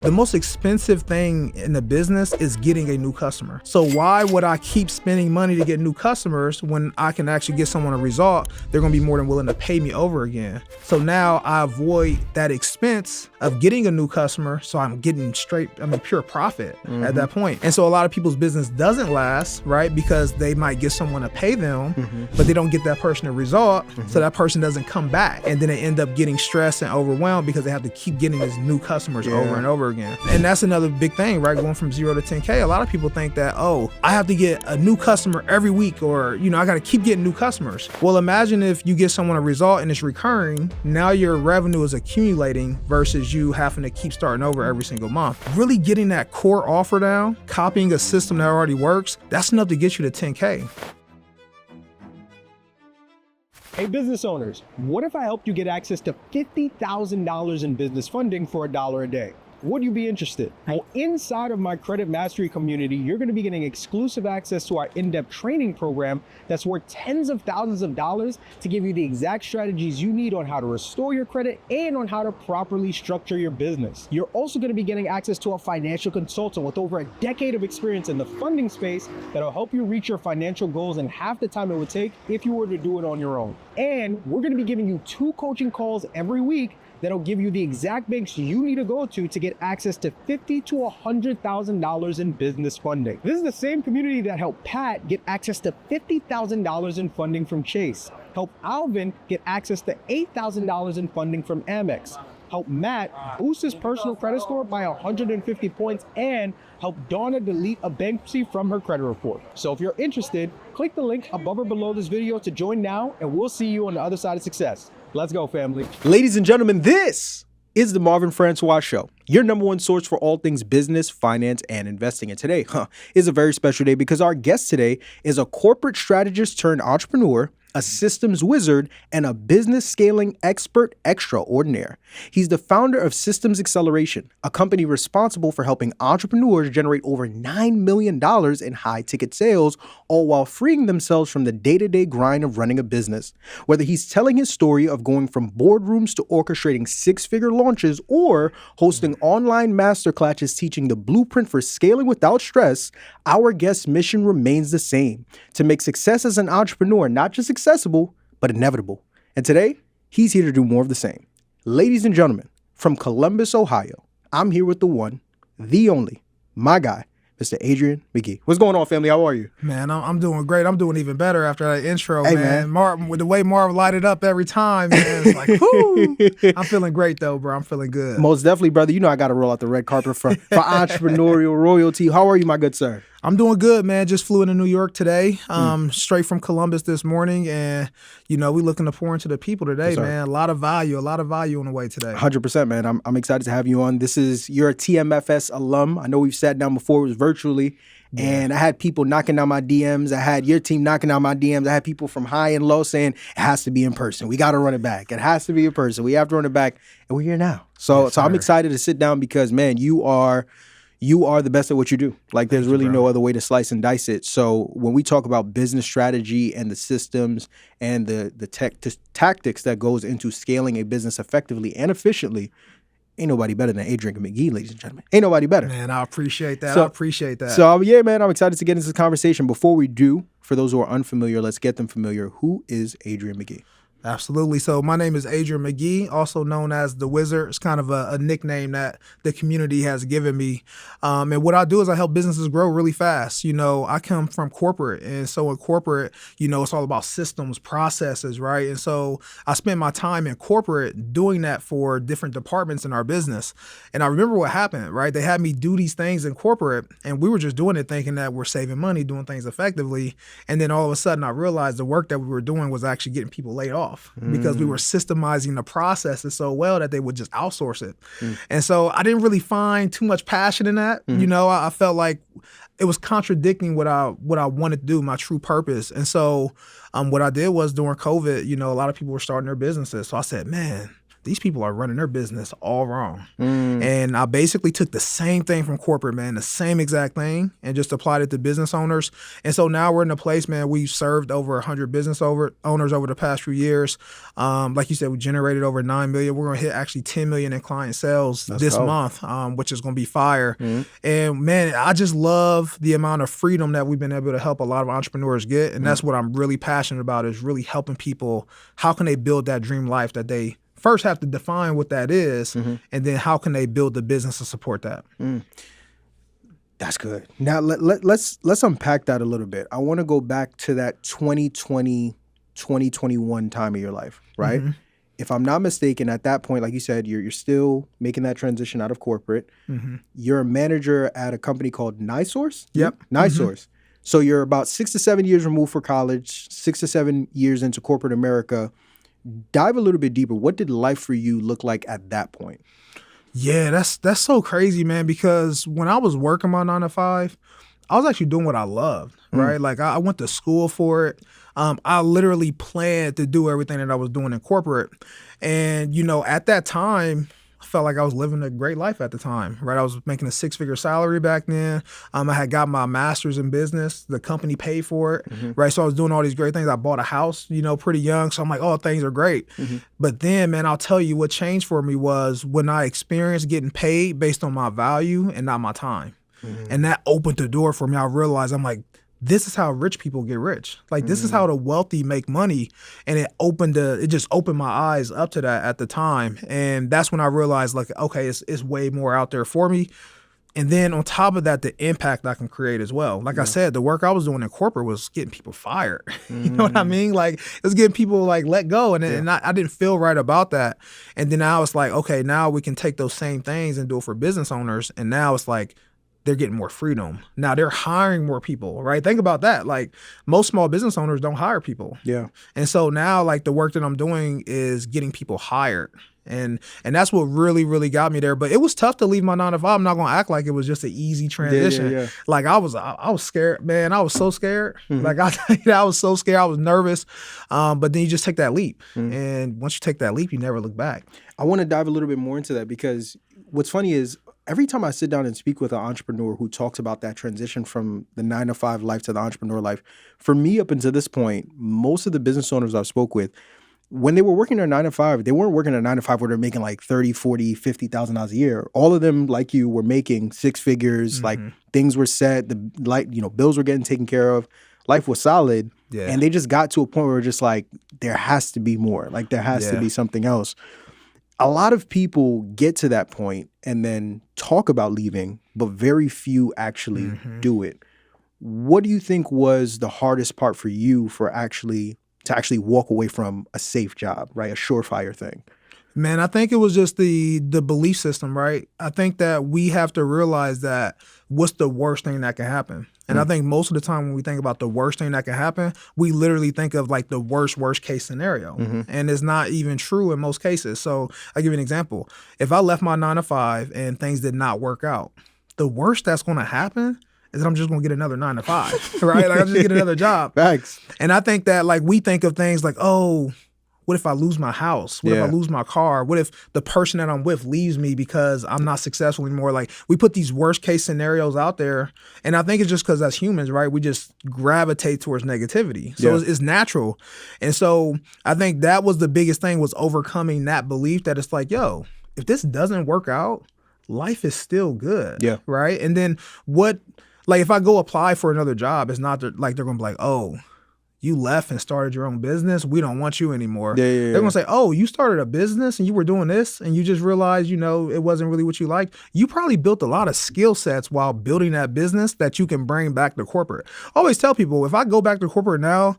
The most expensive thing in the business is getting a new customer. So why would I keep spending money to get new customers when I can actually get someone a result? They're gonna be more than willing to pay me over again. So now I avoid that expense of getting a new customer, so I'm getting pure profit at that point. And so a lot of people's business doesn't last, right? Because they might get someone to pay them, but they don't get that person a result, so that person doesn't come back. And then they end up getting stressed and overwhelmed because they have to keep getting these new customers over and over again. And that's another big thing, right? Going from 0 to 10K, a lot of people think that, oh, I have to get a new customer every week, or, I got to keep getting new customers. Well, imagine if you get someone a result and it's recurring, now your revenue is accumulating versus you having to keep starting over every single month. Really getting that core offer down, copying a system that already works, that's enough to get you to 10K. Hey business owners, what if I helped you get access to $50,000 in business funding for $1 a day? Would you be interested? Well, inside of my Credit Mastery community, you're going to be getting exclusive access to our in-depth training program that's worth tens of thousands of dollars to give you the exact strategies you need on how to restore your credit and on how to properly structure your business. You're also going to be getting access to a financial consultant with over a decade of experience in the funding space that'll help you reach your financial goals in half the time it would take if you were to do it on your own. And we're going to be giving you 2 coaching calls every week that'll give you the exact banks you need to go to get access to $50,000 to $100,000 in business funding. This is the same community that helped Pat get access to $50,000 in funding from Chase, help Alvin get access to $8,000 in funding from Amex, help Matt boost his personal credit score by 150 points, and help Donna delete a bankruptcy from her credit report. So if you're interested, click the link above or below this video to join now, and we'll see you on the other side of success. Let's go, family. Ladies and gentlemen, this is the Marvin Francois Show, your number one source for all things business, finance, and investing. And today is a very special day because our guest today is a corporate strategist turned entrepreneur, a systems wizard, and a business scaling expert extraordinaire. He's the founder of Systems Acceleration, a company responsible for helping entrepreneurs generate over $9 million in high-ticket sales, all while freeing themselves from the day-to-day grind of running a business. Whether he's telling his story of going from boardrooms to orchestrating 6-figure launches or hosting online masterclasses teaching the blueprint for scaling without stress, our guest's mission remains the same: to make success as an entrepreneur not just accessible, but inevitable. And today, he's here to do more of the same. Ladies and gentlemen, from Columbus, Ohio, I'm here with the one, the only, my guy, Mr. Adrian McGee. What's going on, family? How are you? Man, I'm doing great. I'm doing even better after that intro, hey, man. Marv, with the way Marv lighted up every time, man, it's like, whoo. I'm feeling great, though, bro. I'm feeling good. Most definitely, brother. You know I got to roll out the red carpet for entrepreneurial royalty. How are you, my good sir? I'm doing good, man. Just flew into New York today, straight from Columbus this morning. And, we looking to pour into the people today, man. A lot of value on the way today. 100%, man. I'm excited to have you on. You're a TMFS alum. I know we've sat down before. It was virtually. Yeah. And I had people knocking down my DMs. I had your team knocking down my DMs. I had people from high and low saying, it has to be in person. We got to run it back. It has to be in person. We have to run it back. And we're here now. So I'm excited to sit down because, man, you are the best at what you do. Like, there's really no other way to slice and dice it. So when we talk about business strategy and the systems and the tactics that goes into scaling a business effectively and efficiently, ain't nobody better than Adrian McGee, ladies and gentlemen. Ain't nobody better. Man, I appreciate that. So, yeah, man, I'm excited to get into this conversation. Before we do, for those who are unfamiliar, let's get them familiar. Who is Adrian McGee? Absolutely. So my name is Adrian McGee, also known as the Wizard. It's kind of a nickname that the community has given me. And what I do is I help businesses grow really fast. I come from corporate. And so in corporate, it's all about systems, processes, right? And so I spend my time in corporate doing that for different departments in our business. And I remember what happened, right? They had me do these things in corporate, and we were just doing it thinking that we're saving money, doing things effectively. And then all of a sudden I realized the work that we were doing was actually getting people laid off. Because we were systemizing the processes so well that they would just outsource it. And so I didn't really find too much passion in that. I felt like it was contradicting what I wanted to do, my true purpose. And so what I did was during COVID, a lot of people were starting their businesses. So I said, man, these people are running their business all wrong. And I basically took the same thing from corporate, man, the same exact thing, and just applied it to business owners. And so now we're in a place, man, we've served over 100 business owners over the past few years. Like you said, we generated over 9 million. We're going to hit actually 10 million in client sales this month, which is going to be fire. And man, I just love the amount of freedom that we've been able to help a lot of entrepreneurs get. And that's what I'm really passionate about, is really helping people. How can they build that dream life that they first have to define what that is, and then how can they build the business to support that? That's good. Now let's unpack that a little bit. I want to go back to that 2020, 2021 time of your life, right? If I'm not mistaken, at that point, like you said, you're still making that transition out of corporate. You're a manager at a company called NiSource? Yep. NiSource. So you're about 6 to 7 years removed for college, 6 to 7 years into corporate America. Dive a little bit deeper. What did life for you look like at that point? Yeah, that's so crazy, man, because when I was working my 9 to 5, I was actually doing what I loved, right? Like I went to school for it. I literally planned to do everything that I was doing in corporate. And, you know, at that time, I felt like I was living a great life at the time, right? I was making a 6-figure salary back then. I had got my master's in business. The company paid for it, right? So I was doing all these great things. I bought a house, you know, pretty young. So I'm like, oh, things are great. But then, man, I'll tell you what changed for me was when I experienced getting paid based on my value and not my time. And that opened the door for me. I realized, I'm like, this is how rich people get rich. Like, this is how the wealthy make money. And it just opened my eyes up to that at the time. And that's when I realized, like, okay, it's way more out there for me. And then on top of that, the impact I can create as well. Like I said, the work I was doing in corporate was getting people fired. You know what I mean? Like, it was getting people like let go. And I didn't feel right about that. And then I was like, okay, now we can take those same things and do it for business owners. And now it's like, they're getting more freedom. Now they're hiring more people, right? Think about that. Like, most small business owners don't hire people. Yeah. And so now, like, the work that I'm doing is getting people hired. And that's what really, really got me there. But it was tough to leave my 9 to 5. I'm not going to act like it was just an easy transition. Like, I was scared, man. I was so scared. Like, I was so scared. I was nervous. But then you just take that leap. And once you take that leap, you never look back. I want to dive a little bit more into that, because what's funny is every time I sit down and speak with an entrepreneur who talks about that transition from the 9 to 5 life to the entrepreneur life, for me up until this point, most of the business owners I've spoke with, when they were working their 9 to 5, they weren't working a 9 to 5 where they're making like 30, 40, $50,000 a year. All of them, like you, were making 6 figures. Like, things were set, bills were getting taken care of. Life was solid. And they just got to a point where just like, there has to be more. Like, there has to be something else. A lot of people get to that point and then talk about leaving, but very few actually do it. What do you think was the hardest part for you to actually walk away from a safe job, right? A surefire thing? Man, I think it was just the belief system, right? I think that we have to realize that what's the worst thing that can happen. And I think most of the time when we think about the worst thing that can happen, we literally think of like the worst case scenario. And it's not even true in most cases. So I'll give you an example. If I left my 9 to 5 and things did not work out, the worst that's going to happen is that I'm just going to get another 9 to 5, right? Like, I'll just get another job. Facts. And I think that, like, we think of things like, oh, what if I lose my house? What if I lose my car? What if the person that I'm with leaves me because I'm not successful anymore? Like, we put these worst case scenarios out there. And I think it's just because as humans, right, we just gravitate towards negativity. So it's natural. And so I think that was the biggest thing, was overcoming that belief that it's like, yo, if this doesn't work out, life is still good. Right. And then if I go apply for another job, it's not like they're going to be like, oh, you left and started your own business, we don't want you anymore. They're going to say, oh, you started a business and you were doing this and you just realized, you know, it wasn't really what you liked. You probably built a lot of skill sets while building that business that you can bring back to corporate. I always tell people, if I go back to corporate now,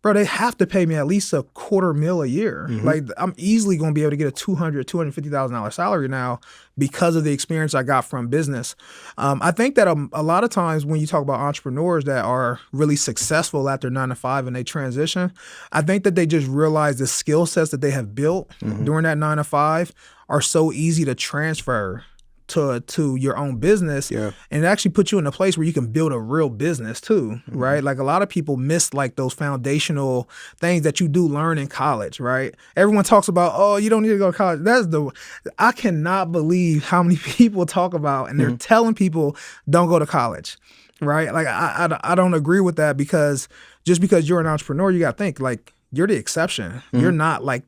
bro, they have to pay me at least $250,000 a year. Like, I'm easily going to be able to get a $250,000 salary now because of the experience I got from business. I think that a lot of times when you talk about entrepreneurs that are really successful at their 9 to 5 and they transition, I think that they just realize the skill sets that they have built during that 9 to 5 are so easy to transfer to your own business. Yeah. And it actually puts you in a place where you can build a real business too, right? Like a lot of people miss like those foundational things that you do learn in college, right? Everyone talks about, oh, you don't need to go to college. I cannot believe how many people talk about and they're telling people don't go to college, right? Like I don't agree with that, because just because you're an entrepreneur, you got to think like you're the exception. You're not like,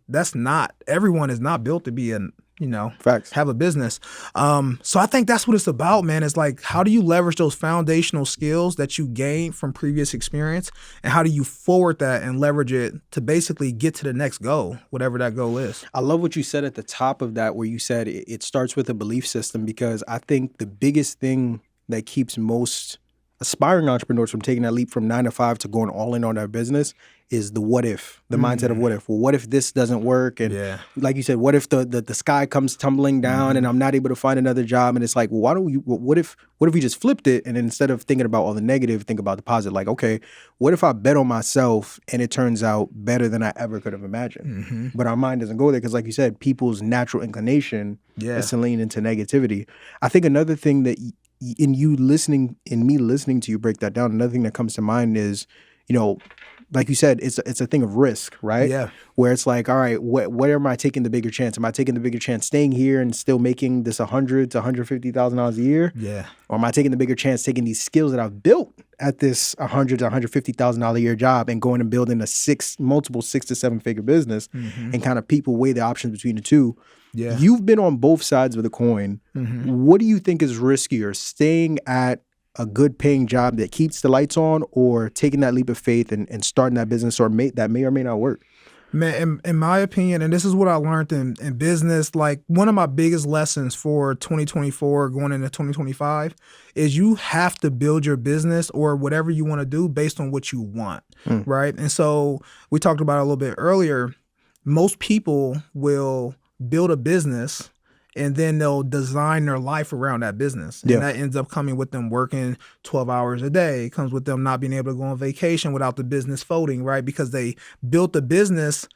everyone is not built to be Facts. have a business. So I think that's what it's about, man. It's like, how do you leverage those foundational skills that you gained from previous experience, and how do you forward that and leverage it to basically get to the next goal, whatever that goal is? I love what you said at the top of that, where you said it starts with a belief system, because I think the biggest thing that keeps most aspiring entrepreneurs from taking that leap from 9 to 5 to going all in on their business is the what if, the mindset of what if. Well, what if this doesn't work? And like you said, what if the sky comes tumbling down and I'm not able to find another job? And it's like, well, what if we just flipped it, and instead of thinking about all the negative, think about the positive? Like, okay, what if I bet on myself and it turns out better than I ever could have imagined? But our mind doesn't go there, because like you said, people's natural inclination is to lean into negativity. I think another thing that in me listening to you break that down, another thing that comes to mind is, like you said, it's a thing of risk, right? Yeah. Where it's like, all right, where am I taking the bigger chance? Am I taking the bigger chance staying here and still making this $100,000 to $150,000 a year? Yeah. Or am I taking the bigger chance taking these skills that I've built at this $100,000 to $150,000 a year job and going and building multiple 6 to 7 figure business, and kind of people weigh the options between the two? Yeah. You've been on both sides of the coin. What do you think is riskier, staying at a good paying job that keeps the lights on, or taking that leap of faith and starting that business that may or may not work? Man, in my opinion, and this is what I learned in business, like one of my biggest lessons for 2024 going into 2025 is you have to build your business or whatever you want to do based on what you want, right? And so we talked about it a little bit earlier. Most people will build a business and then they'll design their life around that business. And that ends up coming with them working 12 hours a day. It comes with them not being able to go on vacation without the business folding, right? Because they built the business,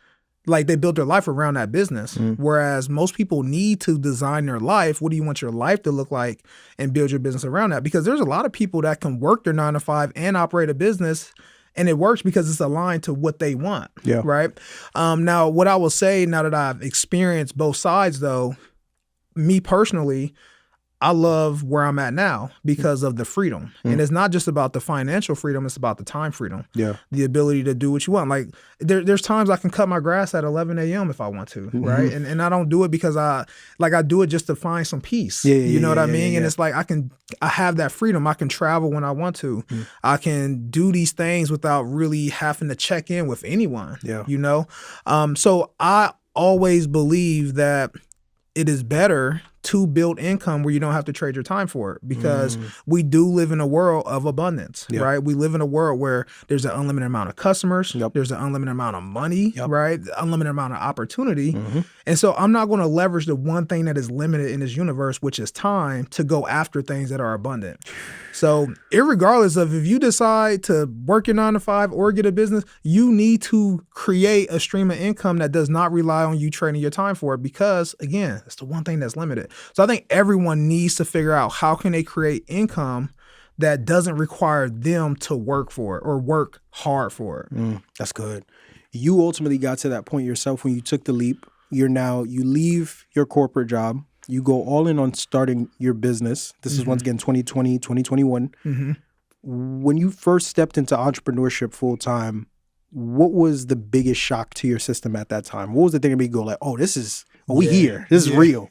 like they built their life around that business. Whereas most people need to design their life. What do you want your life to look like, and build your business around that? Because there's a lot of people that can work their 9 to 5 and operate a business, and it works because it's aligned to what they want, right? Now, what I will say, now that I've experienced both sides though, me personally, I love where I'm at now because of the freedom. And it's not just about the financial freedom, it's about the time freedom. Yeah. The ability to do what you want. Like there's times I can cut my grass at 11 a.m. if I want to, right? And I don't do it because I do it just to find some peace. You know what I mean? And it's like I have that freedom. I can travel when I want to. I can do these things without really having to check in with anyone. So I always believe that it is better to build income where you don't have to trade your time for it, because we do live in a world of abundance, right? We live in a world where there's an unlimited amount of customers, there's an unlimited amount of money, right? Unlimited amount of opportunity. And so I'm not going to leverage the one thing that is limited in this universe, which is time, to go after things that are abundant. So irregardless of if you decide to work your 9 to 5 or get a business, you need to create a stream of income that does not rely on you trading your time for it, because again, it's the one thing that's limited. So I think everyone needs to figure out how can they create income that doesn't require them to work for it or work hard for it. That's good. You ultimately got to that point yourself when you took the leap. You leave your corporate job. You go all in on starting your business. This is once again 2020, 2021. When you first stepped into entrepreneurship full time, what was the biggest shock to your system at that time? What was the thing that made you go like, oh, we here. This is real.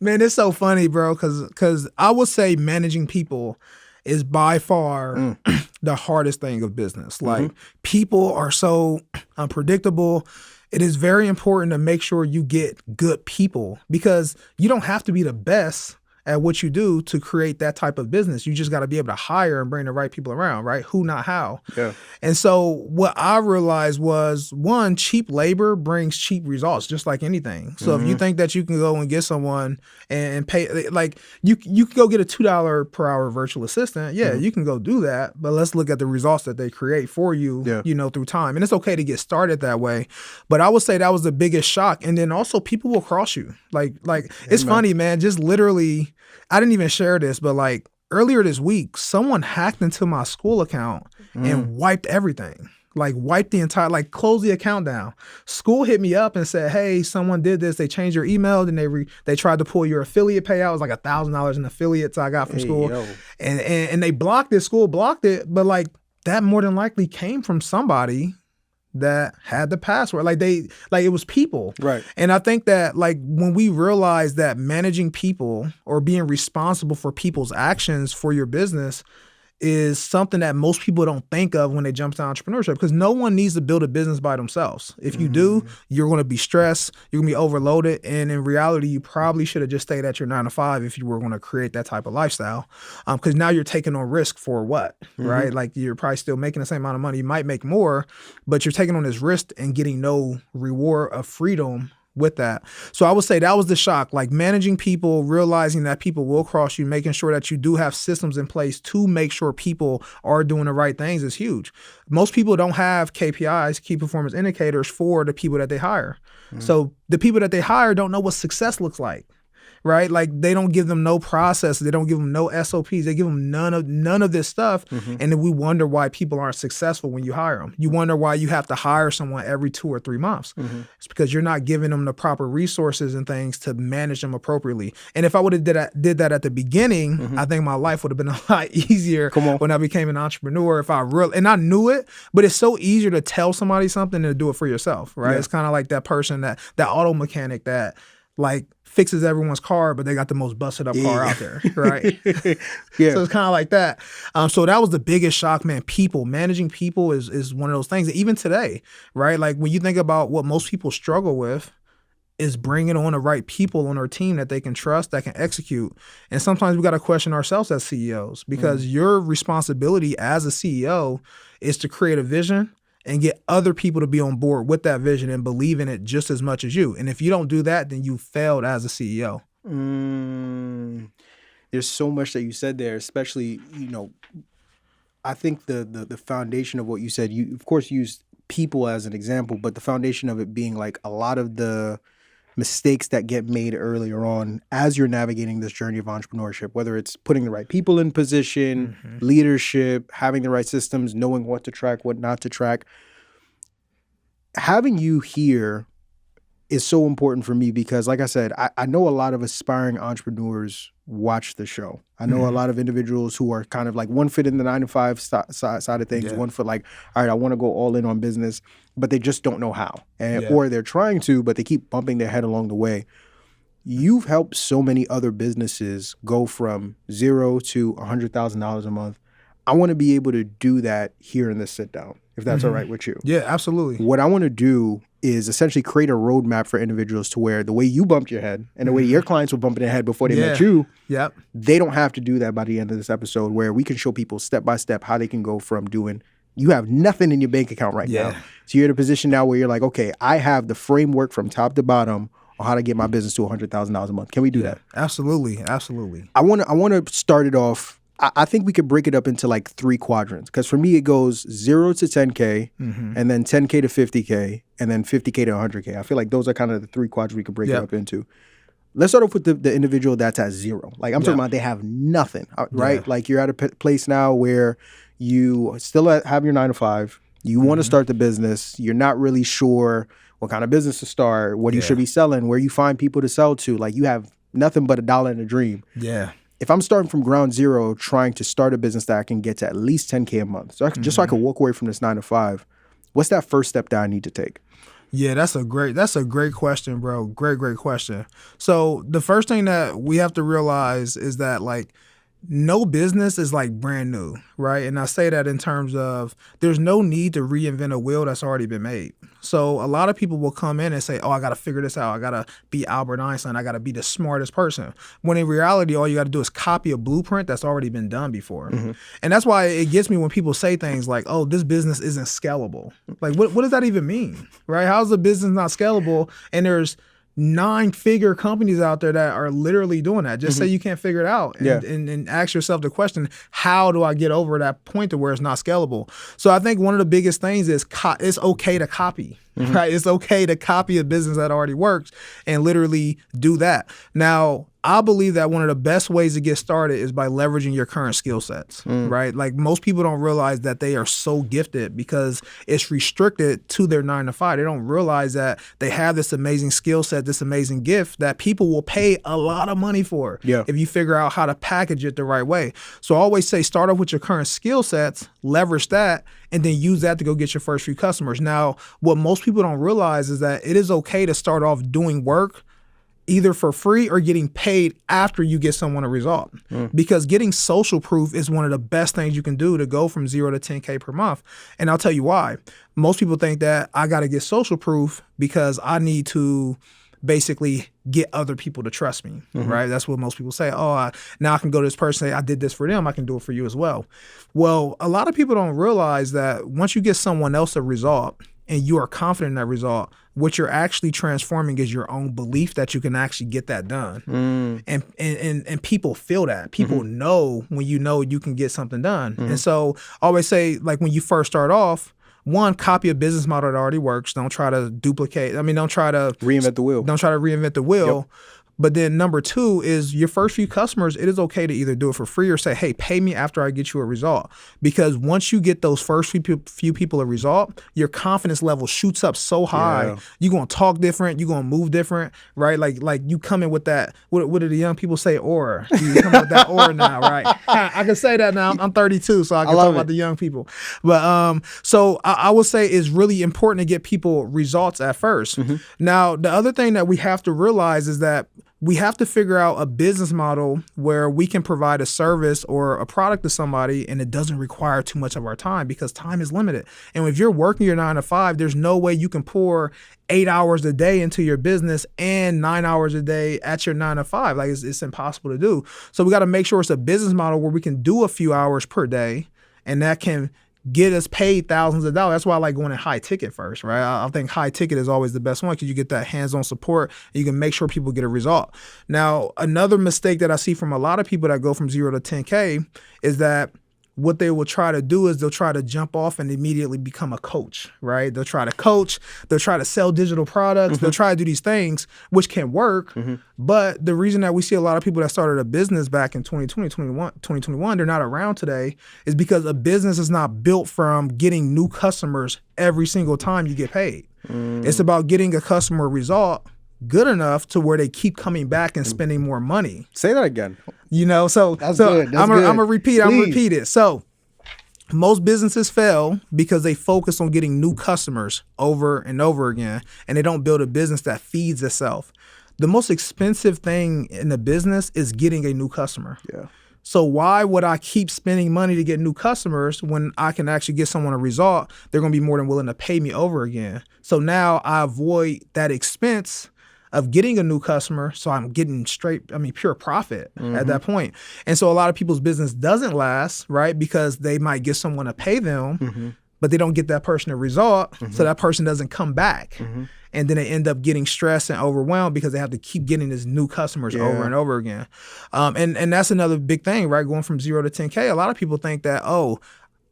Man, it's so funny, bro, because I would say managing people is by far the hardest thing of business. Like people are so unpredictable. It is very important to make sure you get good people, because you don't have to be the best at what you do to create that type of business. You just got to be able to hire and bring the right people around, right? Who, not how. Yeah. And so what I realized was, one, cheap labor brings cheap results, just like anything. So if you think that you can go and get someone and pay, like you can go get a $2 per hour virtual assistant. Yeah, you can go do that. But let's look at the results that they create for you, through time. And it's okay to get started that way. But I would say that was the biggest shock. And then also people will cross you. Like it's funny, man, just literally, I didn't even share this, but like earlier this week, someone hacked into my school account and wiped everything. Like wiped the entire, like closed the account down. School hit me up and said, hey, someone did this. They changed your email. Then they tried to pull your affiliate payout. It was like $1,000 in affiliates I got from school. And they blocked it. School blocked it. But like that more than likely came from somebody that had the password. Like it was people. Right. And I think that like when we realize that managing people or being responsible for people's actions for your business is something that most people don't think of when they jump to entrepreneurship, because no one needs to build a business by themselves. If you do, you're going to be stressed, you're going to be overloaded. And in reality, you probably should have just stayed at your 9 to 5 if you were going to create that type of lifestyle. Because now you're taking on risk for what, right? Like you're probably still making the same amount of money. You might make more, but you're taking on this risk and getting no reward of freedom with that. So I would say that was the shock, like managing people, realizing that people will cross you, making sure that you do have systems in place to make sure people are doing the right things is huge. Most people don't have KPIs, key performance indicators, for the people that they hire. So the people that they hire don't know what success looks like. Right? Like they don't give them no process. They don't give them no SOPs. They give them none of this stuff. And then we wonder why people aren't successful when you hire them. You wonder why you have to hire someone every 2 or 3 months. It's because you're not giving them the proper resources and things to manage them appropriately. And if I would have did that at the beginning, I think my life would have been a lot easier when I became an entrepreneur. And I knew it, but it's so easier to tell somebody something than to do it for yourself, right? It's kind of like that person, that auto mechanic that like fixes everyone's car, but they got the most busted up car out there, right? So it's kind of like that. So that was the biggest shock, man. People, managing people is one of those things that even today, right? Like when you think about what most people struggle with is bringing on the right people on our team that they can trust, that can execute. And sometimes we got to question ourselves as CEOs, because your responsibility as a CEO is to create a vision and get other people to be on board with that vision and believe in it just as much as you. And if you don't do that, then you failed as a CEO. There's so much that you said there, especially, I think the foundation of what you said, you of course used people as an example, but the foundation of it being like a lot of the mistakes that get made earlier on as you're navigating this journey of entrepreneurship, whether it's putting the right people in position, leadership, having the right systems, knowing what to track, what not to track. Having you here is so important for me because, like I said, I know a lot of aspiring entrepreneurs watch the show. I know a lot of individuals who are kind of like one foot in the 9 to 5 side of things, one foot like, all right, I want to go all in on business, but they just don't know how. Or they're trying to, but they keep bumping their head along the way. You've helped so many other businesses go from $0 to $100,000 a month. I want to be able to do that here in this sit down, if that's all right with you. Yeah, absolutely. What I want to do is essentially create a roadmap for individuals to where the way you bumped your head and the way your clients were bumping their head before they met you, they don't have to do that by the end of this episode, where we can show people step by step how they can go from doing, you have nothing in your bank account right now. So you're in a position now where you're like, okay, I have the framework from top to bottom on how to get my business to $100,000 a month. Can we do that? Absolutely. Absolutely. I want to start it off. I think we could break it up into like 3 quadrants, because for me it goes 0 to 10K and then 10K to 50K and then 50K to 100K. I feel like those are kind of the 3 quadrants we could break it up into. Let's start off with the individual that's at 0. Like I'm talking about, they have nothing, right? Like you're at a place now where you still have your 9 to 5. You want to start the business. You're not really sure what kind of business to start, what you should be selling, where you find people to sell to. Like you have nothing but $1 and a dream. If I'm starting from ground zero, trying to start a business that I can get to at least 10K a month, so just so I can walk away from this 9 to 5, what's that first step that I need to take? Yeah, that's a great question, bro. Great question. So the first thing that we have to realize is that like no business is like brand new, right? And I say that in terms of there's no need to reinvent a wheel that's already been made. So a lot of people will come in and say, oh, I got to figure this out. I got to be Albert Einstein. I got to be the smartest person. When in reality, all you got to do is copy a blueprint that's already been done before. And that's why it gets me when people say things like, oh, this business isn't scalable. Like, what does that even mean, right? How's the business not scalable? And there's 9-figure companies out there that are literally doing that. Just say you can't figure it out and ask yourself the question, how do I get over that point to where it's not scalable? So I think one of the biggest things is it's okay to copy, right? It's okay to copy a business that already works and literally do that. Now, I believe that one of the best ways to get started is by leveraging your current skill sets, right? Like most people don't realize that they are so gifted because it's restricted to their 9 to 5. They don't realize that they have this amazing skill set, this amazing gift that people will pay a lot of money for if you figure out how to package it the right way. So I always say start off with your current skill sets, leverage that, and then use that to go get your first few customers. Now, what most people don't realize is that it is okay to start off doing work either for free or getting paid after you get someone a result. Because getting social proof is one of the best things you can do to go from 0 to 10K per month. And I'll tell you why. Most people think that I got to get social proof because I need to basically get other people to trust me, right? That's what most people say. Oh, now I can go to this person and say, I did this for them. I can do it for you as well. Well, a lot of people don't realize that once you get someone else a result and you are confident in that result, what you're actually transforming is your own belief that you can actually get that done. And people feel that. People know when you know you can get something done. And so I always say, like when you first start off, one, copy a business model that already works. Don't try to duplicate. Don't try to reinvent the wheel. Don't try to reinvent the wheel. But then number two is your first few customers, it is okay to either do it for free or say, hey, pay me after I get you a result. Because once you get those first few people a result, your confidence level shoots up so high. You're going to talk different. You're going to move different, right? Like you come in with that, what do the young people say, aura? You come with that aura now, right? I can say that now. I'm 32, so I can talk about the young people. But so I would say it's really important to get people results at first. Now, the other thing that we have to realize is that we have to figure out a business model where we can provide a service or a product to somebody and it doesn't require too much of our time because time is limited. And if you're working your 9 to 5, there's no way you can pour 8 hours a day into your business and 9 hours a day at your 9 to 5. Like it's impossible to do. So we got to make sure it's a business model where we can do a few hours per day and that can get us paid thousands of dollars. That's why I like going in high ticket first, right? I think high ticket is always the best one because you get that hands-on support and you can make sure people get a result. Now, another mistake that I see from a lot of people that go from 0 to 10K is that what they will try to do is they'll try to jump off and immediately become a coach, right? They'll try to coach, they'll try to sell digital products, they'll try to do these things, which can work. But the reason that we see a lot of people that started a business back in 2021, they're not around today, is because a business is not built from getting new customers every single time you get paid. It's about getting a customer result good enough to where they keep coming back and spending more money. Say that again. So That's good. I'm gonna repeat it. So most businesses fail because they focus on getting new customers over and over again, and they don't build a business that feeds itself. The most expensive thing in a business is getting a new customer. So why would I keep spending money to get new customers when I can actually get someone a result? They're going to be more than willing to pay me over again. So now I avoid that expense of getting a new customer, so I'm getting pure profit at that point. And so a lot of people's business doesn't last, right? Because they might get someone to pay them, but they don't get that person a result, so that person doesn't come back. And then they end up getting stressed and overwhelmed because they have to keep getting these new customers over and over again. And that's another big thing, right? Going from 0 to 10K, a lot of people think that,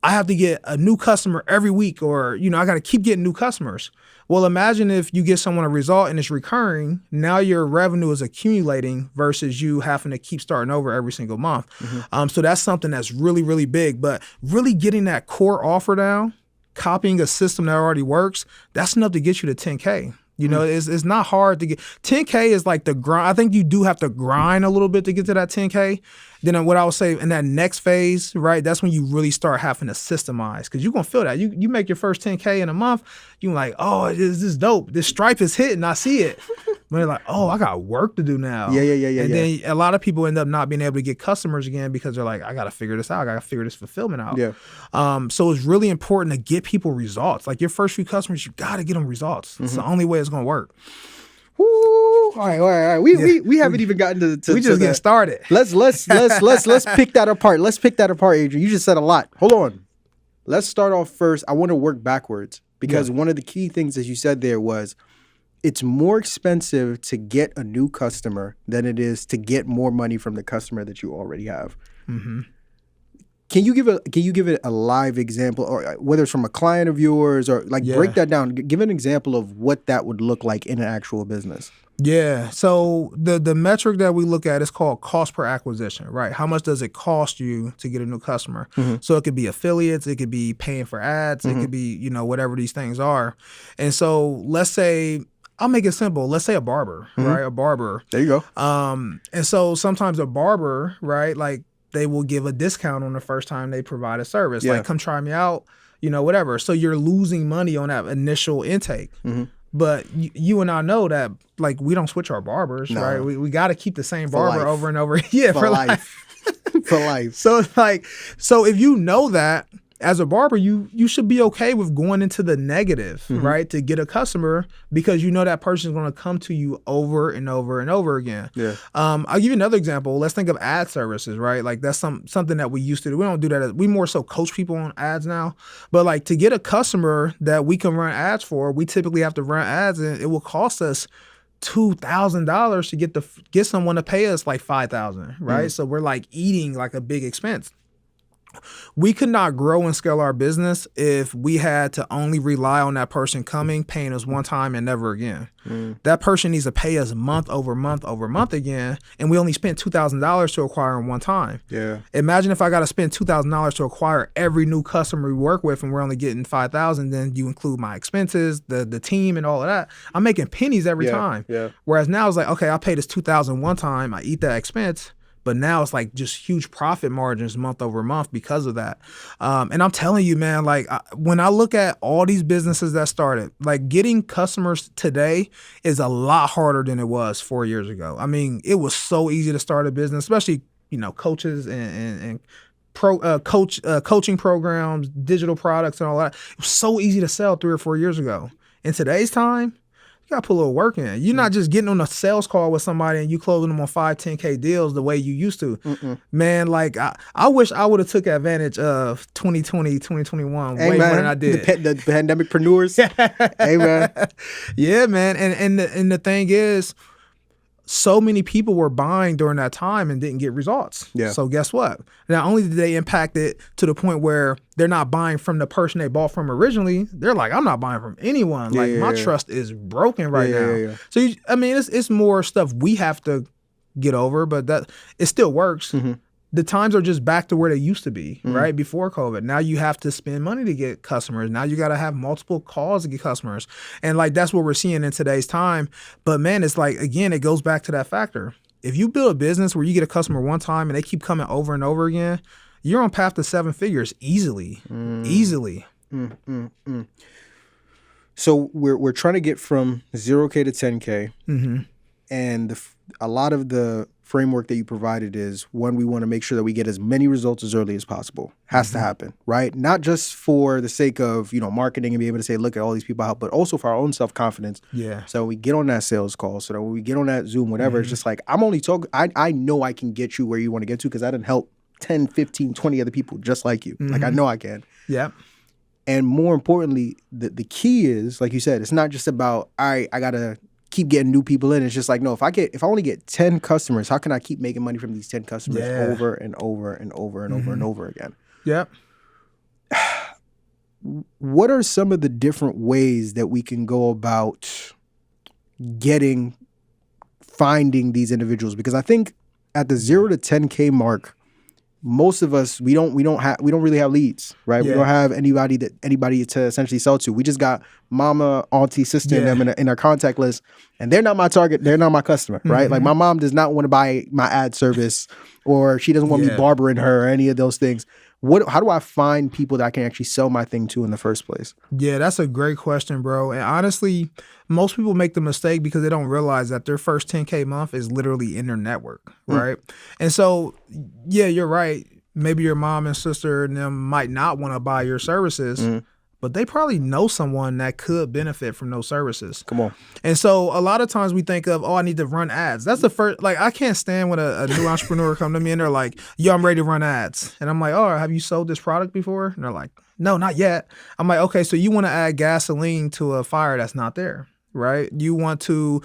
I have to get a new customer every week, or, I got to keep getting new customers. Well, imagine if you get someone a result and it's recurring, now your revenue is accumulating versus you having to keep starting over every single month. So that's something that's really, really big. But really getting that core offer down, copying a system that already works, that's enough to get you to 10K. It's not hard to get. 10K is like the grind. I think you do have to grind a little bit to get to that 10K. Then what I would say in that next phase, right, that's when you really start having to systemize because you're going to feel that. You make your first 10K in a month, you're like, this is dope. This stripe is hitting. I see it. When they're like, oh, I got work to do now. Yeah. And then a lot of people end up not being able to get customers again because they're like, I got to figure this out. I got to figure this fulfillment out. Yeah. So it's really important to get people results. Like your first few customers, you got to get them results. It's the only way it's going to work. Woo. All right. We haven't even gotten to we just that. get started. Let's pick that apart. Let's pick that apart, Adrian. You just said a lot. Hold on. Let's start off first. I want to work backwards because one of the key things that you said there was it's more expensive to get a new customer than it is to get more money from the customer that you already have. Mm-hmm. Can you give it a live example, or whether it's from a client of yours, or like break that down? Give an example of what that would look like in an actual business. Yeah. So the metric that we look at is called cost per acquisition, right? How much does it cost you to get a new customer? So it could be affiliates, it could be paying for ads, it could be, whatever these things are. And so let's say, I'll make it simple. Let's say a barber, right? A barber. There you go. And so sometimes a barber, right? Like they will give a discount on the first time they provide a service. Like, come try me out, whatever. So you're losing money on that initial intake. But you and I know that, like, we don't switch our barbers, right? We got to keep the same barber over and over. Yeah, for life. For life. So if you know that, as a barber, you should be okay with going into the negative, right, to get a customer, because you know that person is going to come to you over and over and over again. Yeah. I'll give you another example. Let's think of ad services, right? Like that's something that we used to do. We don't do that. We more so coach people on ads now. But like to get a customer that we can run ads for, we typically have to run ads, and it will cost us $2,000 to get someone to pay us like $5,000, right? So we're like eating like a big expense. We could not grow and scale our business if we had to only rely on that person coming, paying us one time and never again. That person needs to pay us month over month over month again, and we only spent $2,000 to acquire them one time. Yeah. Imagine if I got to spend $2,000 to acquire every new customer we work with, and we're only getting $5,000. Then you include my expenses, the team, and all of that. I'm making pennies every time. Yeah. Whereas now it's like, okay, I paid this $2,000 one time, I eat that expense. But now it's like just huge profit margins month over month because of that. And I'm telling you, man, like when I look at all these businesses that started, like getting customers today is a lot harder than it was 4 years ago. I mean, it was so easy to start a business, especially, coaches and coaching programs, digital products and all that. It was so easy to sell 3 or 4 years ago. In today's time, you got to put a little work in. You're not just getting on a sales call with somebody and you closing them on 5, 10K deals the way you used to. Man, like I wish I would have took advantage of 2020, 2021 way more than I did. The pandemicpreneurs. Hey, man. Yeah, man. And the thing is, so many people were buying during that time and didn't get results. Yeah. So guess what? Not only did they impact it to the point where they're not buying from the person they bought from originally, they're like, I'm not buying from anyone. My trust is broken right now. Yeah. So, it's more stuff we have to get over, but that it still works. The times are just back to where they used to be, right? Before COVID. Now you have to spend money to get customers. Now you got to have multiple calls to get customers. And like, that's what we're seeing in today's time. But man, it's like, again, it goes back to that factor. If you build a business where you get a customer one time and they keep coming over and over again, you're on path to 7 figures easily. Easily. So we're trying to get from 0K to 10K. And a lot of the framework that you provided is, one, we want to make sure that we get as many results as early as possible. Has to happen, right? Not just for the sake of, marketing and be able to say, look at all these people out, but also for our own self-confidence. Yeah. So we get on that sales call, so that when we get on that Zoom, whatever, it's just like, I'm only talking, I know I can get you where you want to get to because I didn't help 10, 15, 20 other people just like you. Like, I know I can. Yeah. And more importantly, the key is, like you said, it's not just about, all right, I got to keep getting new people in. It's just like, no, if I only get 10 customers, how can I keep making money from these 10 customers over and over and over and over and over again? Yeah. What are some of the different ways that we can go about finding these individuals? Because I think at the 0 to 10K mark, most of us, we don't really have leads, right? Yeah. We don't have anybody to essentially sell to. We just got mama, auntie, sister in them in our contact list, and they're not my target. They're not my customer, right? Like, my mom does not want to buy my ad service, or she doesn't want me barbering her or any of those things. How do I find people that I can actually sell my thing to in the first place? Yeah, that's a great question, bro. And honestly, most people make the mistake because they don't realize that their first 10K month is literally in their network, right? And so, yeah, you're right. Maybe your mom and sister and them might not want to buy your services, but they probably know someone that could benefit from those services. Come on. And so a lot of times we think of, oh, I need to run ads. That's the first, like, I can't stand when a new entrepreneur come to me and they're like, yo, I'm ready to run ads. And I'm like, oh, have you sold this product before? And they're like, no, not yet. I'm like, okay, so you want to add gasoline to a fire that's not there, right? You want to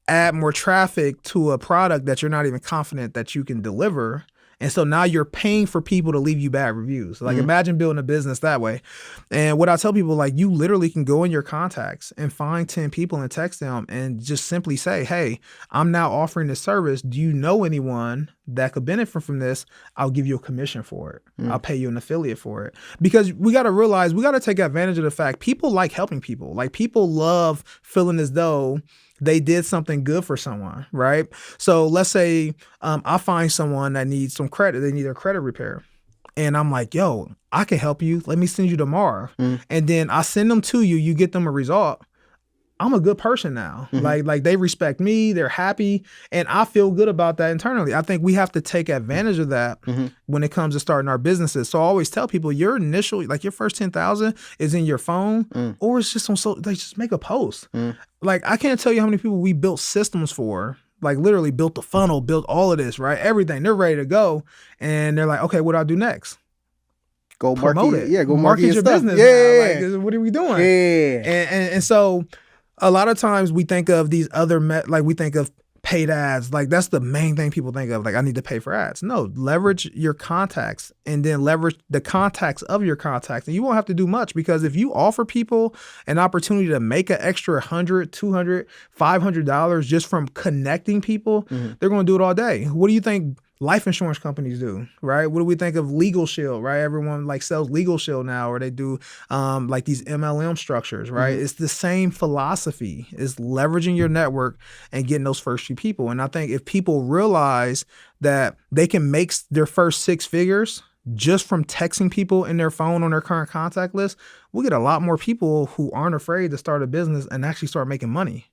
add more traffic to a product that you're not even confident that you can deliver. And so now you're paying for people to leave you bad reviews. Like imagine building a business that way. And what I tell people, like you literally can go in your contacts and find 10 people and text them and just simply say, hey, I'm now offering this service. Do you know anyone that could benefit from this? I'll give you a commission for it. I'll pay you an affiliate for it. Because we got to realize, we got to take advantage of the fact people like helping people. Like people love feeling as though they did something good for someone, right? So let's say I find someone that needs some credit. They need their credit repair. And I'm like, yo, I can help you. Let me send you tomorrow. And then I send them to you. You get them a result. I'm a good person now. Like they respect me. They're happy. And I feel good about that internally. I think we have to take advantage of that when it comes to starting our businesses. So I always tell people your initial, like your first 10,000 is in your phone or it's just on, so like just make a post. Like I can't tell you how many people we built systems for, like literally built the funnel, built all of this, right? Everything. They're ready to go. And they're like, okay, what do I do next? Go promote market it. Yeah, go market your stuff. business. Yeah. Now. Like, what are we doing? Yeah. And so a lot of times we think of these other, like we think of paid ads. Like that's the main thing people think of. Like I need to pay for ads. No, leverage your contacts and then leverage the contacts of your contacts. And you won't have to do much because if you offer people an opportunity to make an extra $100, $200, $500 just from connecting people, they're going to do it all day. What do you think life insurance companies do, right? What do we think of Legal Shield, right? Everyone like sells Legal Shield now, or they do like these MLM structures, right? It's the same philosophy. It's leveraging your network and getting those first few people. And I think if people realize that they can make their first 6 figures just from texting people in their phone on their current contact list, we'll get a lot more people who aren't afraid to start a business and actually start making money.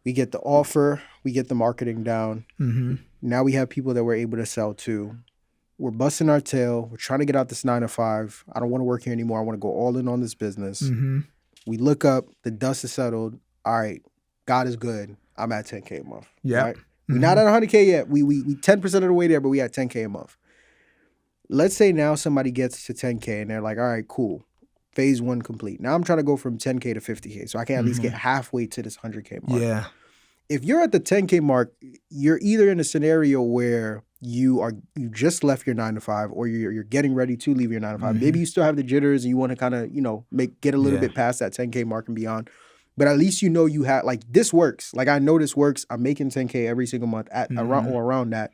We get the offer, we get the marketing down. Now we have people that we're able to sell to. We're busting our tail. We're trying to get out this 9 to 5. I don't want to work here anymore. I want to go all in on this business. We look up, the dust is settled. All right, God is good. I'm at 10K a month. Yeah. Right? We're not at 100K yet. We 10% of the way there, but we at 10K a month. Let's say now somebody gets to 10K and they're like, all right, cool. Phase 1 complete. Now I'm trying to go from 10K to 50K. So I can at least get halfway to this 100K mark. Yeah. If you're at the 10K mark, you're either in a scenario where you just left your 9 to 5 or you're getting ready to leave your 9 to 5. Maybe you still have the jitters and you want to kind of, get a little bit past that 10K mark and beyond. But at least you know you have, like, this works. Like, I know this works. I'm making 10K every single month at around that.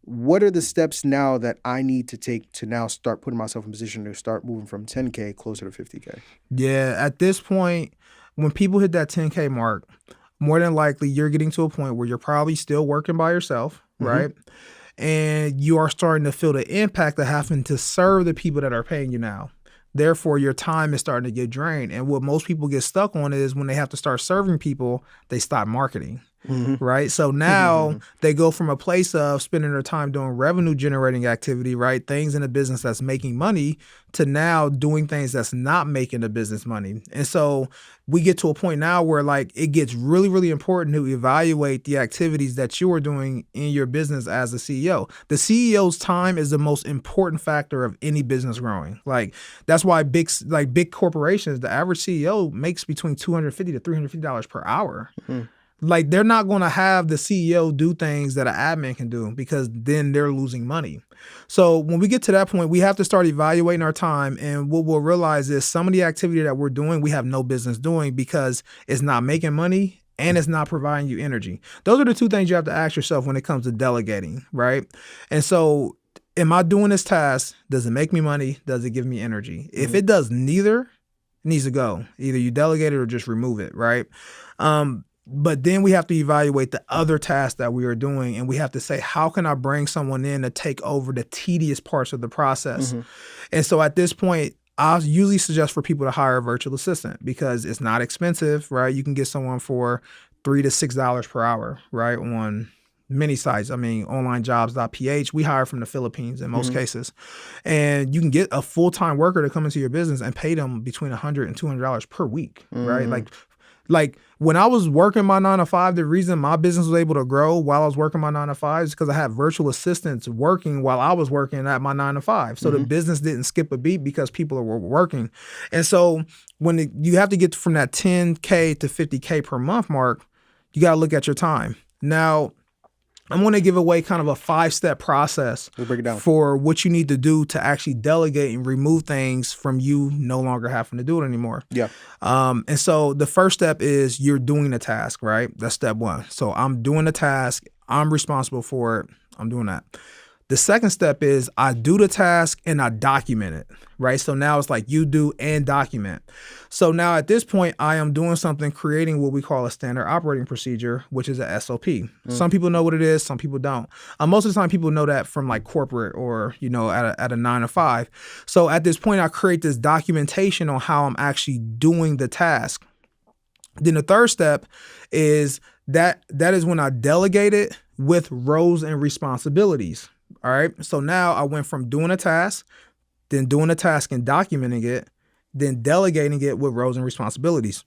What are the steps now that I need to take to now start putting myself in position to start moving from 10K closer to 50K? Yeah, at this point, when people hit that 10K mark, more than likely you're getting to a point where you're probably still working by yourself, right? And you are starting to feel the impact of having to serve the people that are paying you now. Therefore, your time is starting to get drained. And what most people get stuck on is when they have to start serving people, they stop marketing. Right. So now they go from a place of spending their time doing revenue generating activity, right? Things in a business that's making money, to now doing things that's not making the business money. And so we get to a point now where like it gets really, really important to evaluate the activities that you are doing in your business as a CEO. The CEO's time is the most important factor of any business growing. Like that's why big corporations, the average CEO makes between $250 to $350 per hour. Like they're not going to have the CEO do things that an admin can do because then they're losing money. So when we get to that point, we have to start evaluating our time. And what we'll realize is some of the activity that we're doing, we have no business doing because it's not making money and it's not providing you energy. Those are the 2 things you have to ask yourself when it comes to delegating, right? And so am I doing this task? Does it make me money? Does it give me energy? If it does neither, it needs to go. Either you delegate it or just remove it, right? But then we have to evaluate the other tasks that we are doing, and we have to say, how can I bring someone in to take over the tedious parts of the process? And so at this point, I usually suggest for people to hire a virtual assistant because it's not expensive, right? You can get someone for $3 to $6 per hour, right? On many sites. I mean, onlinejobs.ph, we hire from the Philippines in most cases. And you can get a full-time worker to come into your business and pay them between $100 and $200 per week, right? Like when I was working my 9 to 5, the reason my business was able to grow while I was working my 9 to 5 is because I had virtual assistants working while I was working at my 9 to 5. So the business didn't skip a beat because people were working. And so when you have to get from that 10K to 50K per month mark, you got to look at your time. Now, I'm going to give away kind of a 5-step process for what you need to do to actually delegate and remove things from you no longer having to do it anymore. Yeah. And so the first step is you're doing the task, right? That's step one. So I'm doing the task. I'm responsible for it. I'm doing that. The second step is I do the task and I document it, right? So now it's like you do and document. So now at this point, I am doing something, creating what we call a standard operating procedure, which is a SOP. Some people know what it is, some people don't. Most of the time, people know that from like corporate or, at a 9 to 5. So at this point, I create this documentation on how I'm actually doing the task. Then the third step is that is when I delegate it with roles and responsibilities. All right. So now I went from doing a task, then doing a task and documenting it, then delegating it with roles and responsibilities.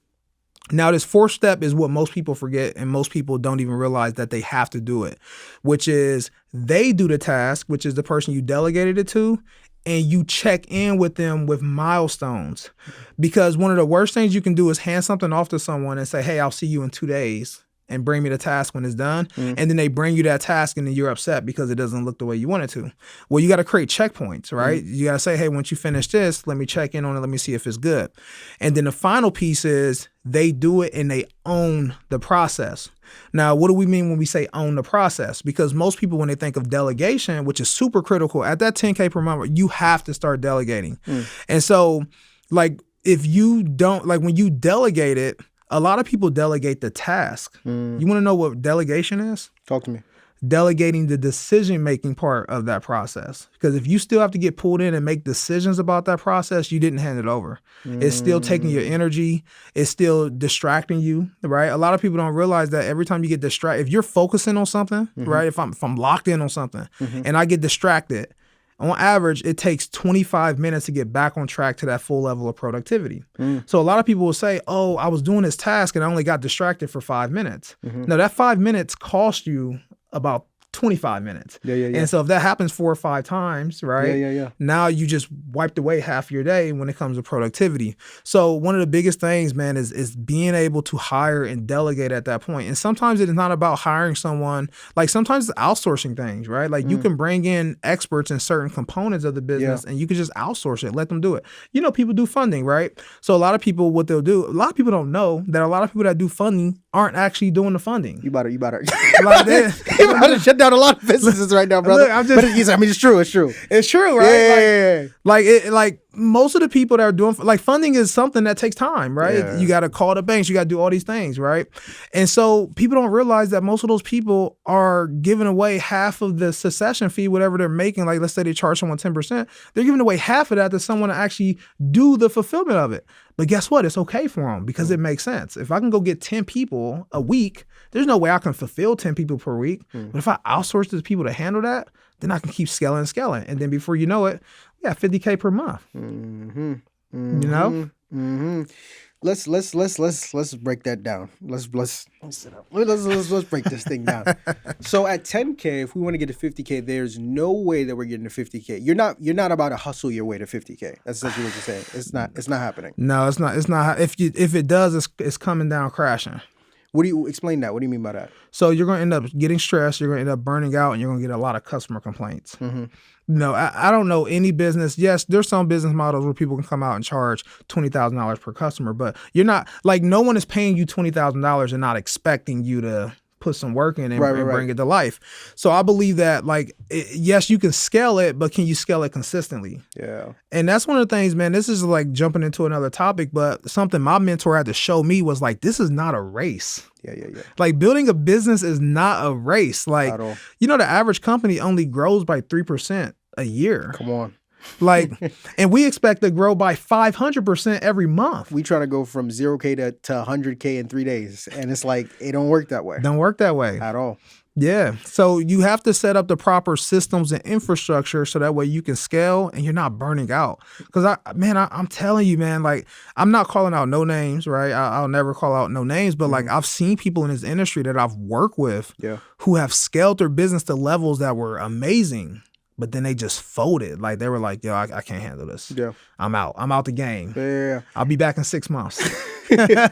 Now, this fourth step is what most people forget, and most people don't even realize that they have to do it, which is they do the task, which is the person you delegated it to, and you check in with them with milestones. Because one of the worst things you can do is hand something off to someone and say, hey, I'll see you in 2 days. And bring me the task when it's done. And then they bring you that task and then you're upset because it doesn't look the way you want it to. Well, you got to create checkpoints, right? You got to say, hey, once you finish this, let me check in on it. Let me see if it's good. And then the final piece is they do it and they own the process. Now, what do we mean when we say own the process? Because most people, when they think of delegation, which is super critical, at that 10K per month, you have to start delegating. And so, like, if you don't, like when you delegate it, a lot of people delegate the task. You want to know what delegation is? Talk to me. Delegating the decision-making part of that process. Because if you still have to get pulled in and make decisions about that process, you didn't hand it over. It's still taking your energy. It's still distracting you, right? A lot of people don't realize that every time you get distracted, if you're focusing on something, right? If I'm locked in on something and I get distracted, on average, it takes 25 minutes to get back on track to that full level of productivity. So a lot of people will say, oh, I was doing this task and I only got distracted for 5 minutes. No, that 5 minutes cost you about 25 minutes. And so if that happens 4 or 5 times, right? Now you just wiped away half your day when it comes to productivity. So one of the biggest things, man, is being able to hire and delegate at that point. And sometimes it is not about hiring someone. Like sometimes it's outsourcing things, right? Like you can bring in experts in certain components of the business and you can just outsource it, let them do it. People do funding, right? So a lot of people, what they'll do, a lot of people don't know that a lot of people that do funding aren't actually doing the funding. You better. Like You better shut down a lot of businesses right now, brother. Look, but it's true. It's true. It's true, right? Yeah. Like most of the people that are doing, like funding is something that takes time, right? Yeah. You got to call the banks, you got to do all these things, right? And so people don't realize that most of those people are giving away half of the succession fee, whatever they're making. Like let's say they charge someone 10%, they're giving away half of that to someone to actually do the fulfillment of it. But guess what? It's okay for them because it makes sense. If I can go get 10 people a week, there's no way I can fulfill 10 people per week. But if I outsource to people to handle that, then I can keep scaling and scaling. And then before you know it, we got 50K per month. You know? Let's break that down. Let's break this thing down. So at 10K, if we want to get to 50K, there's no way that we're getting to 50K. You're not about to hustle your way to 50K. That's essentially what you're saying. It's not happening. No, it's not. If it does, it's coming down crashing. What do you explain that? What do you mean by that? So you're going to end up getting stressed. You're going to end up burning out, and you're going to get a lot of customer complaints. No, I don't know any business. Yes, there's some business models where people can come out and charge $20,000 per customer, but you're not like no one is paying you $20,000 and not expecting you to put some work in and, Right. bring it to life. So I believe that yes, you can scale it, but can you scale it consistently? Yeah. And that's one of the things, man, this is like jumping into another topic, but something my mentor had to show me was like, this is not a race. Yeah. Like building a business is not a race. Like, At all. you know, the average company only grows by 3% a year. Come on. Like, and we expect to grow by 500% every month. We try to go from 0K to 100K in 3 days. And it's like, it don't work that way. Don't work that way. At all. Yeah. So you have to set up the proper systems and infrastructure so that way you can scale and you're not burning out. Because I'm telling you, man, like I'm not calling out no names, right? I'll never call out no names, but like I've seen people in this industry that I've worked with who have scaled their business to levels that were amazing. But then they just folded. Like they were like, yo, I can't handle this. Yeah. I'm out. I'm out the game. Yeah. I'll be back in 6 months.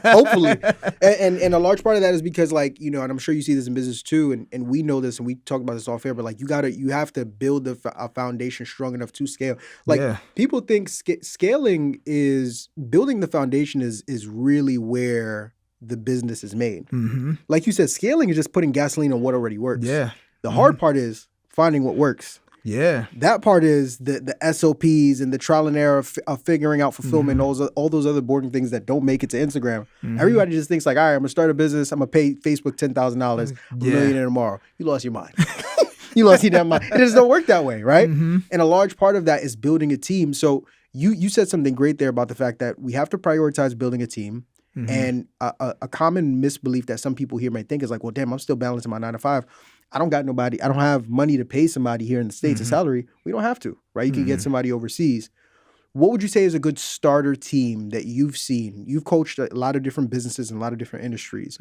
Hopefully. And a large part of that is because like, you know, and I'm sure you see this in business too, and we know this and we talk about this off air, but like you have to build a foundation strong enough to scale. Like people think scaling is, building the foundation is really where the business is made. Mm-hmm. Like you said, scaling is just putting gasoline on what already works. Yeah. The hard part is finding what works. Yeah. That part is the SOPs and the trial and error of figuring out fulfillment, all those other boring things that don't make it to Instagram. Everybody just thinks like, all right, I'm going to start a business. I'm going to pay Facebook $10,000. I'm a millionaire tomorrow. You lost your mind. You lost your damn mind. It just don't work that way, right? And a large part of that is building a team. So you said something great there about the fact that we have to prioritize building a team. And a common misbelief that some people here might think is like, well, damn, I'm still balancing my 9 to 5. I don't got nobody. I don't have money to pay somebody here in the States a salary. We don't have to, right? You can get somebody overseas. What would you say is a good starter team that you've seen? You've coached a lot of different businesses and a lot of different industries.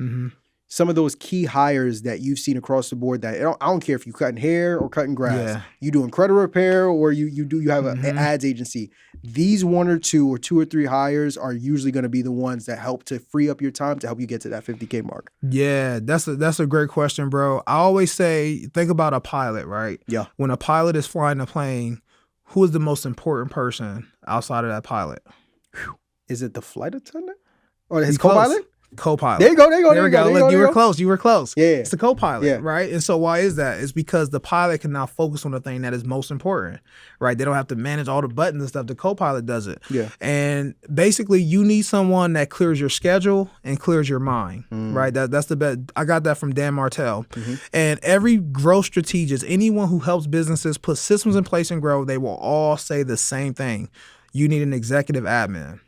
Some of those key hires that you've seen across the board that I don't care if you cutting hair or cutting grass, you doing credit repair or you have an ads agency. These 1 or 2 or 2 or 3 hires are usually going to be the ones that help to free up your time to help you get to that 50K mark. Yeah, that's a great question, bro. I always say, think about a pilot, right? Yeah. When a pilot is flying a plane, who is the most important person outside of that pilot? Is it the flight attendant or his co-pilot? Co-pilot. There you go. Look, you were close. You were close. Yeah. It's the co-pilot, right? And so why is that? It's because the pilot can now focus on the thing that is most important, right? They don't have to manage all the buttons and stuff. The co-pilot does it. Yeah. And basically, you need someone that clears your schedule and clears your mind, right? That's the best. I got that from Dan Martell. And every growth strategist, anyone who helps businesses put systems in place and grow, they will all say the same thing. You need an executive admin.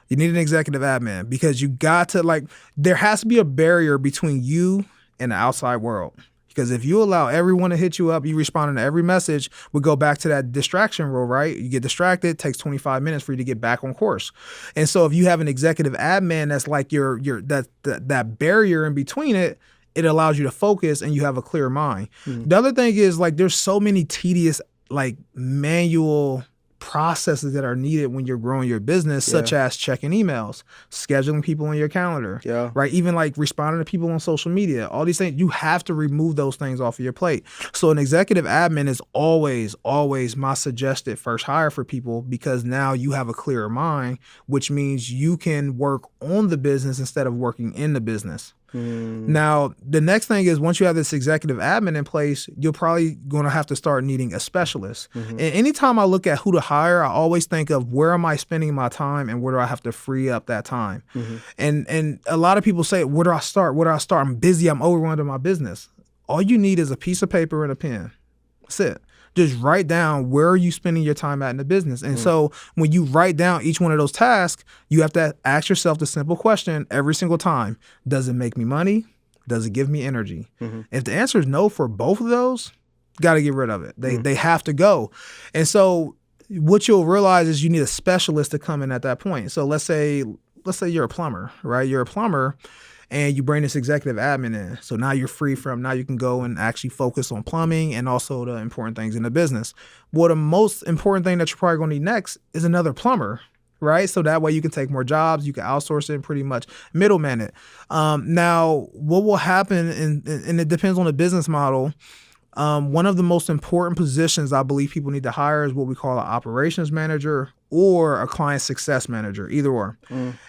You need an executive admin because you got to there has to be a barrier between you and the outside world. Because if you allow everyone to hit you up, you responding to every message, we go back to that distraction rule, right? You get distracted, it takes 25 minutes for you to get back on course. And so if you have an executive admin that's like that barrier in between it, it allows you to focus and you have a clear mind. The other thing is there's so many tedious manual processes that are needed when you're growing your business, such as checking emails, scheduling people on your calendar, right? Even responding to people on social media, all these things, you have to remove those things off of your plate. So an executive admin is always my suggested first hire for people because now you have a clearer mind, which means you can work on the business instead of working in the business. Now, the next thing is once you have this executive admin in place, you're probably going to have to start needing a specialist. And anytime I look at who to hire, I always think of where am I spending my time and where do I have to free up that time? And a lot of people say, where do I start? Where do I start? I'm busy. I'm overrun in my business. All you need is a piece of paper and a pen. That's it. Just write down where are you spending your time at in the business. And so when you write down each one of those tasks, you have to ask yourself the simple question every single time. Does it make me money? Does it give me energy? If the answer is no for both of those, got to get rid of it. They have to go. And so what you'll realize is you need a specialist to come in at that point. So let's say you're a plumber, right? You're a plumber. And you bring this executive admin in. So now you're free now you can go and actually focus on plumbing and also the important things in the business. Well, the most important thing that you're probably going to need next is another plumber, right? So that way you can take more jobs, you can outsource it and pretty much middleman it. Now, what will happen, and it depends on the business model, One of the most important positions I believe people need to hire is what we call an operations manager or a client success manager, either or.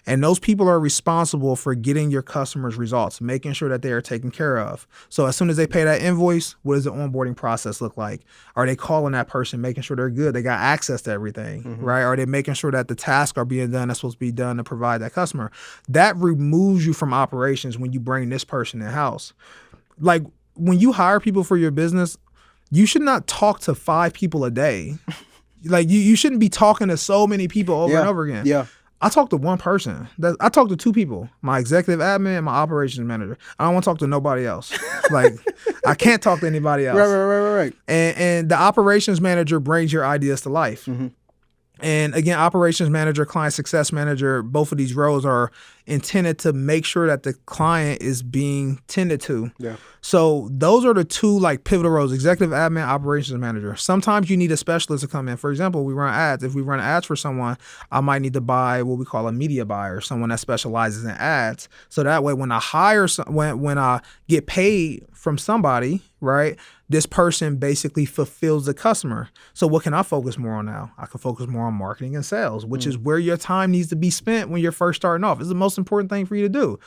And those people are responsible for getting your customers results, making sure that they are taken care of. So as soon as they pay that invoice, what does the onboarding process look like? Are they calling that person, making sure they're good? They got access to everything, right? Are they making sure that the tasks are being done that's supposed to be done to provide that customer? That removes you from operations when you bring this person in-house. Like, when you hire people for your business, you should not talk to 5 people a day. Like, you shouldn't be talking to so many people over and over again. Yeah. I talk to one person. I talk to 2 people, my executive admin and my operations manager. I don't want to talk to nobody else. Like, I can't talk to anybody else. Right. And the operations manager brings your ideas to life. And again, operations manager, client success manager, both of these roles are intended to make sure that the client is being tended to. Yeah. So those are the 2 like pivotal roles, executive admin, operations manager. Sometimes you need a specialist to come in. For example, we run ads. If we run ads for someone, I might need to buy what we call a media buyer, someone that specializes in ads. So that way when I hire, when I get paid from somebody, right, this person basically fulfills the customer. So what can I focus more on now? I can focus more on marketing and sales, which is where your time needs to be spent when you're first starting off. It's the most important thing for you to do.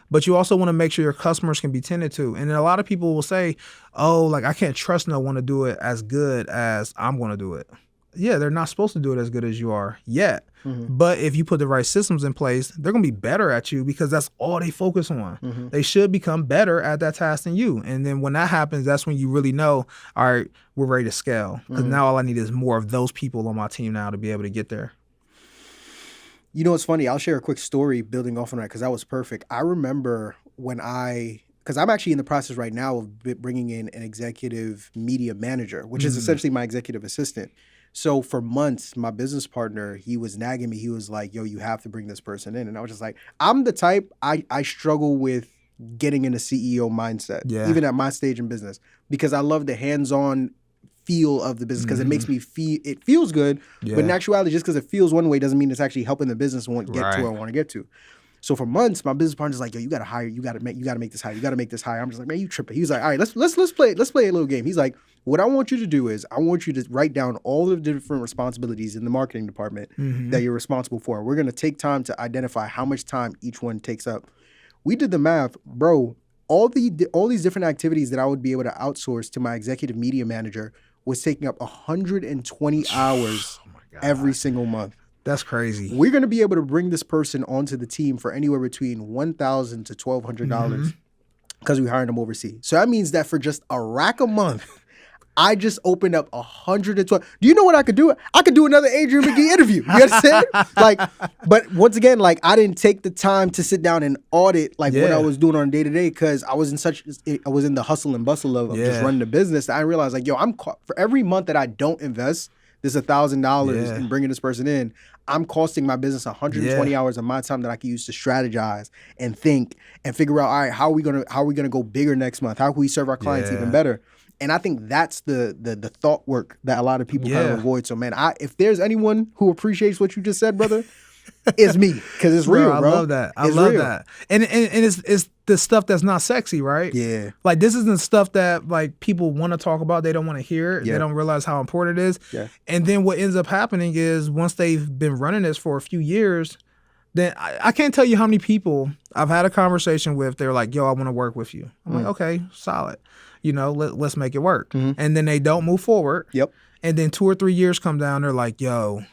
But you also want to make sure your customers can be tended to. And then a lot of people will say, oh, like, I can't trust no one to do it as good as I'm going to do it. Yeah, they're not supposed to do it as good as you are yet. But if you put the right systems in place, they're going to be better at you because that's all they focus on. They should become better at that task than you. And then when that happens, that's when you really know, all right, we're ready to scale. Because now all I need is more of those people on my team now to be able to get there. You know, it's funny. I'll share a quick story building off on that because that was perfect. I remember when because I'm actually in the process right now of bringing in an executive media manager, which is essentially my executive assistant. So for months, my business partner, he was nagging me. He was like, yo, you have to bring this person in. And I was just like, I'm the type, I struggle with getting in a CEO mindset, even at my stage in business, because I love the hands-on feel of the business because it makes me feel, it feels good. But in actuality, just because it feels one way doesn't mean it's actually helping the business get to where I want to get to. So for months, my business partner's like, yo, you got to hire, you got to make this hire. You got to make this hire. I'm just like, man, you tripping. He was like, all right, let's play a little game. He's like, what I want you to do is I want you to write down all the different responsibilities in the marketing department that you're responsible for. We're going to take time to identify how much time each one takes up. We did the math, bro. All these different activities that I would be able to outsource to my executive media manager was taking up 120 hours every single month. That's crazy. We're going to be able to bring this person onto the team for anywhere between $1,000 to $1,200 because we hired them overseas. So that means that for just a rack a month, I just opened up 112. Do you know what I could do? I could do another Adrian McGee interview. You understand? But once again, I didn't take the time to sit down and audit what I was doing on a day to day because I was in the hustle and bustle of just running the business. I realized for every month that I don't invest this $1,000 in bringing this person in, I'm costing my business 120 hours of my time that I can use to strategize and think and figure out, all right, how are we gonna go bigger next month? How can we serve our clients even better? And I think that's the thought work that a lot of people kind of avoid. So man, if there's anyone who appreciates what you just said, brother, it's me because it's real, bro. I love that. I love that. And it's the stuff that's not sexy, right? Yeah. Like this isn't stuff that people want to talk about. They don't want to hear it. They don't realize how important it is. Yeah. And then what ends up happening is once they've been running this for a few years, then I can't tell you how many people I've had a conversation with. They're like, yo, I want to work with you. I'm like, okay, solid. Let's make it work. And then they don't move forward. Yep. And then 2 or 3 years come down. They're like, yo,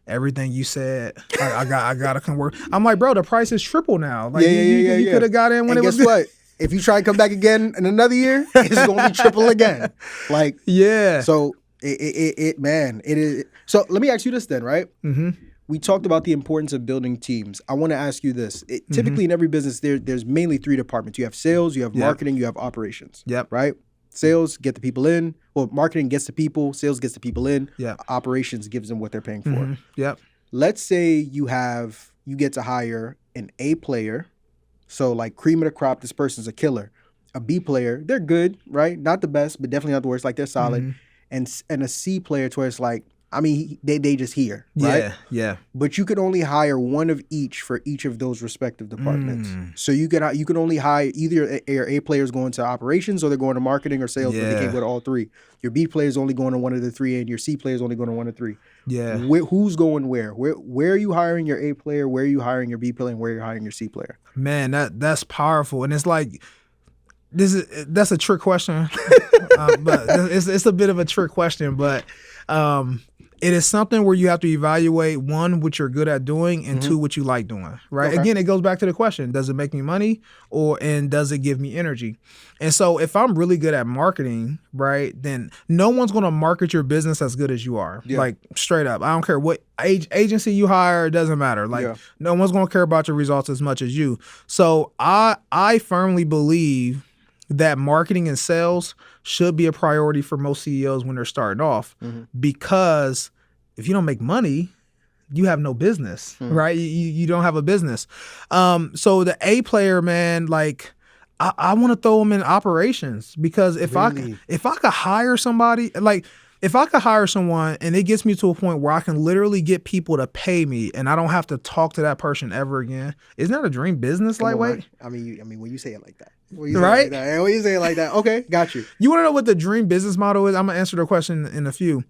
everything you said, I gotta come work. I'm like, bro, the price is triple now. You could have got in when it was. Guess what? If you try to come back again in another year, it's gonna be triple again. So it is. So let me ask you this then, right? We talked about the importance of building teams. I want to ask you this. Typically in every business, there's mainly 3 departments. You have sales, you have marketing, you have operations. Yep. Right? Sales get the people in. Well, marketing gets the people. Sales gets the people in. Yeah. Operations gives them what they're paying for. Yep. Let's say you get to hire an A player. So cream of the crop, this person's a killer. A B player, they're good, right? Not the best, but definitely not the worst. They're solid. And a C player to where it's I mean, they just here, right? Yeah. But you could only hire one of each for each of those respective departments. So you could only hire either your A players going to operations or they're going to marketing or sales, but they can't go to all three. Your B player is only going to one of the three, and your C player is only going to one of three. Yeah. Who's going where? Where are you hiring your A player? Where are you hiring your B player? And where are you hiring your C player? Man, that's powerful, and it's like that's a trick question, but it's a bit of a trick question, but. It is something where you have to evaluate, one, what you're good at doing, and two, what you like doing, right? Okay. Again, it goes back to the question, does it make me money and does it give me energy? And so if I'm really good at marketing, right, then no one's going to market your business as good as you are. Yeah. Like straight up. I don't care what agency you hire, it doesn't matter. Like no one's going to care about your results as much as you. So I firmly believe that marketing and sales should be a priority for most CEOs when they're starting off, because if you don't make money, you have no business, right? You don't have a business. So the A player, man, like I want to throw them in operations, because if I could hire somebody, like if I could hire someone and it gets me to a point where I can literally get people to pay me and I don't have to talk to that person ever again, isn't that a dream business, lightweight? I mean, when you say it like that. When you say it like that, okay, got you. You want to know what the dream business model is? I'm going to answer the question in a few.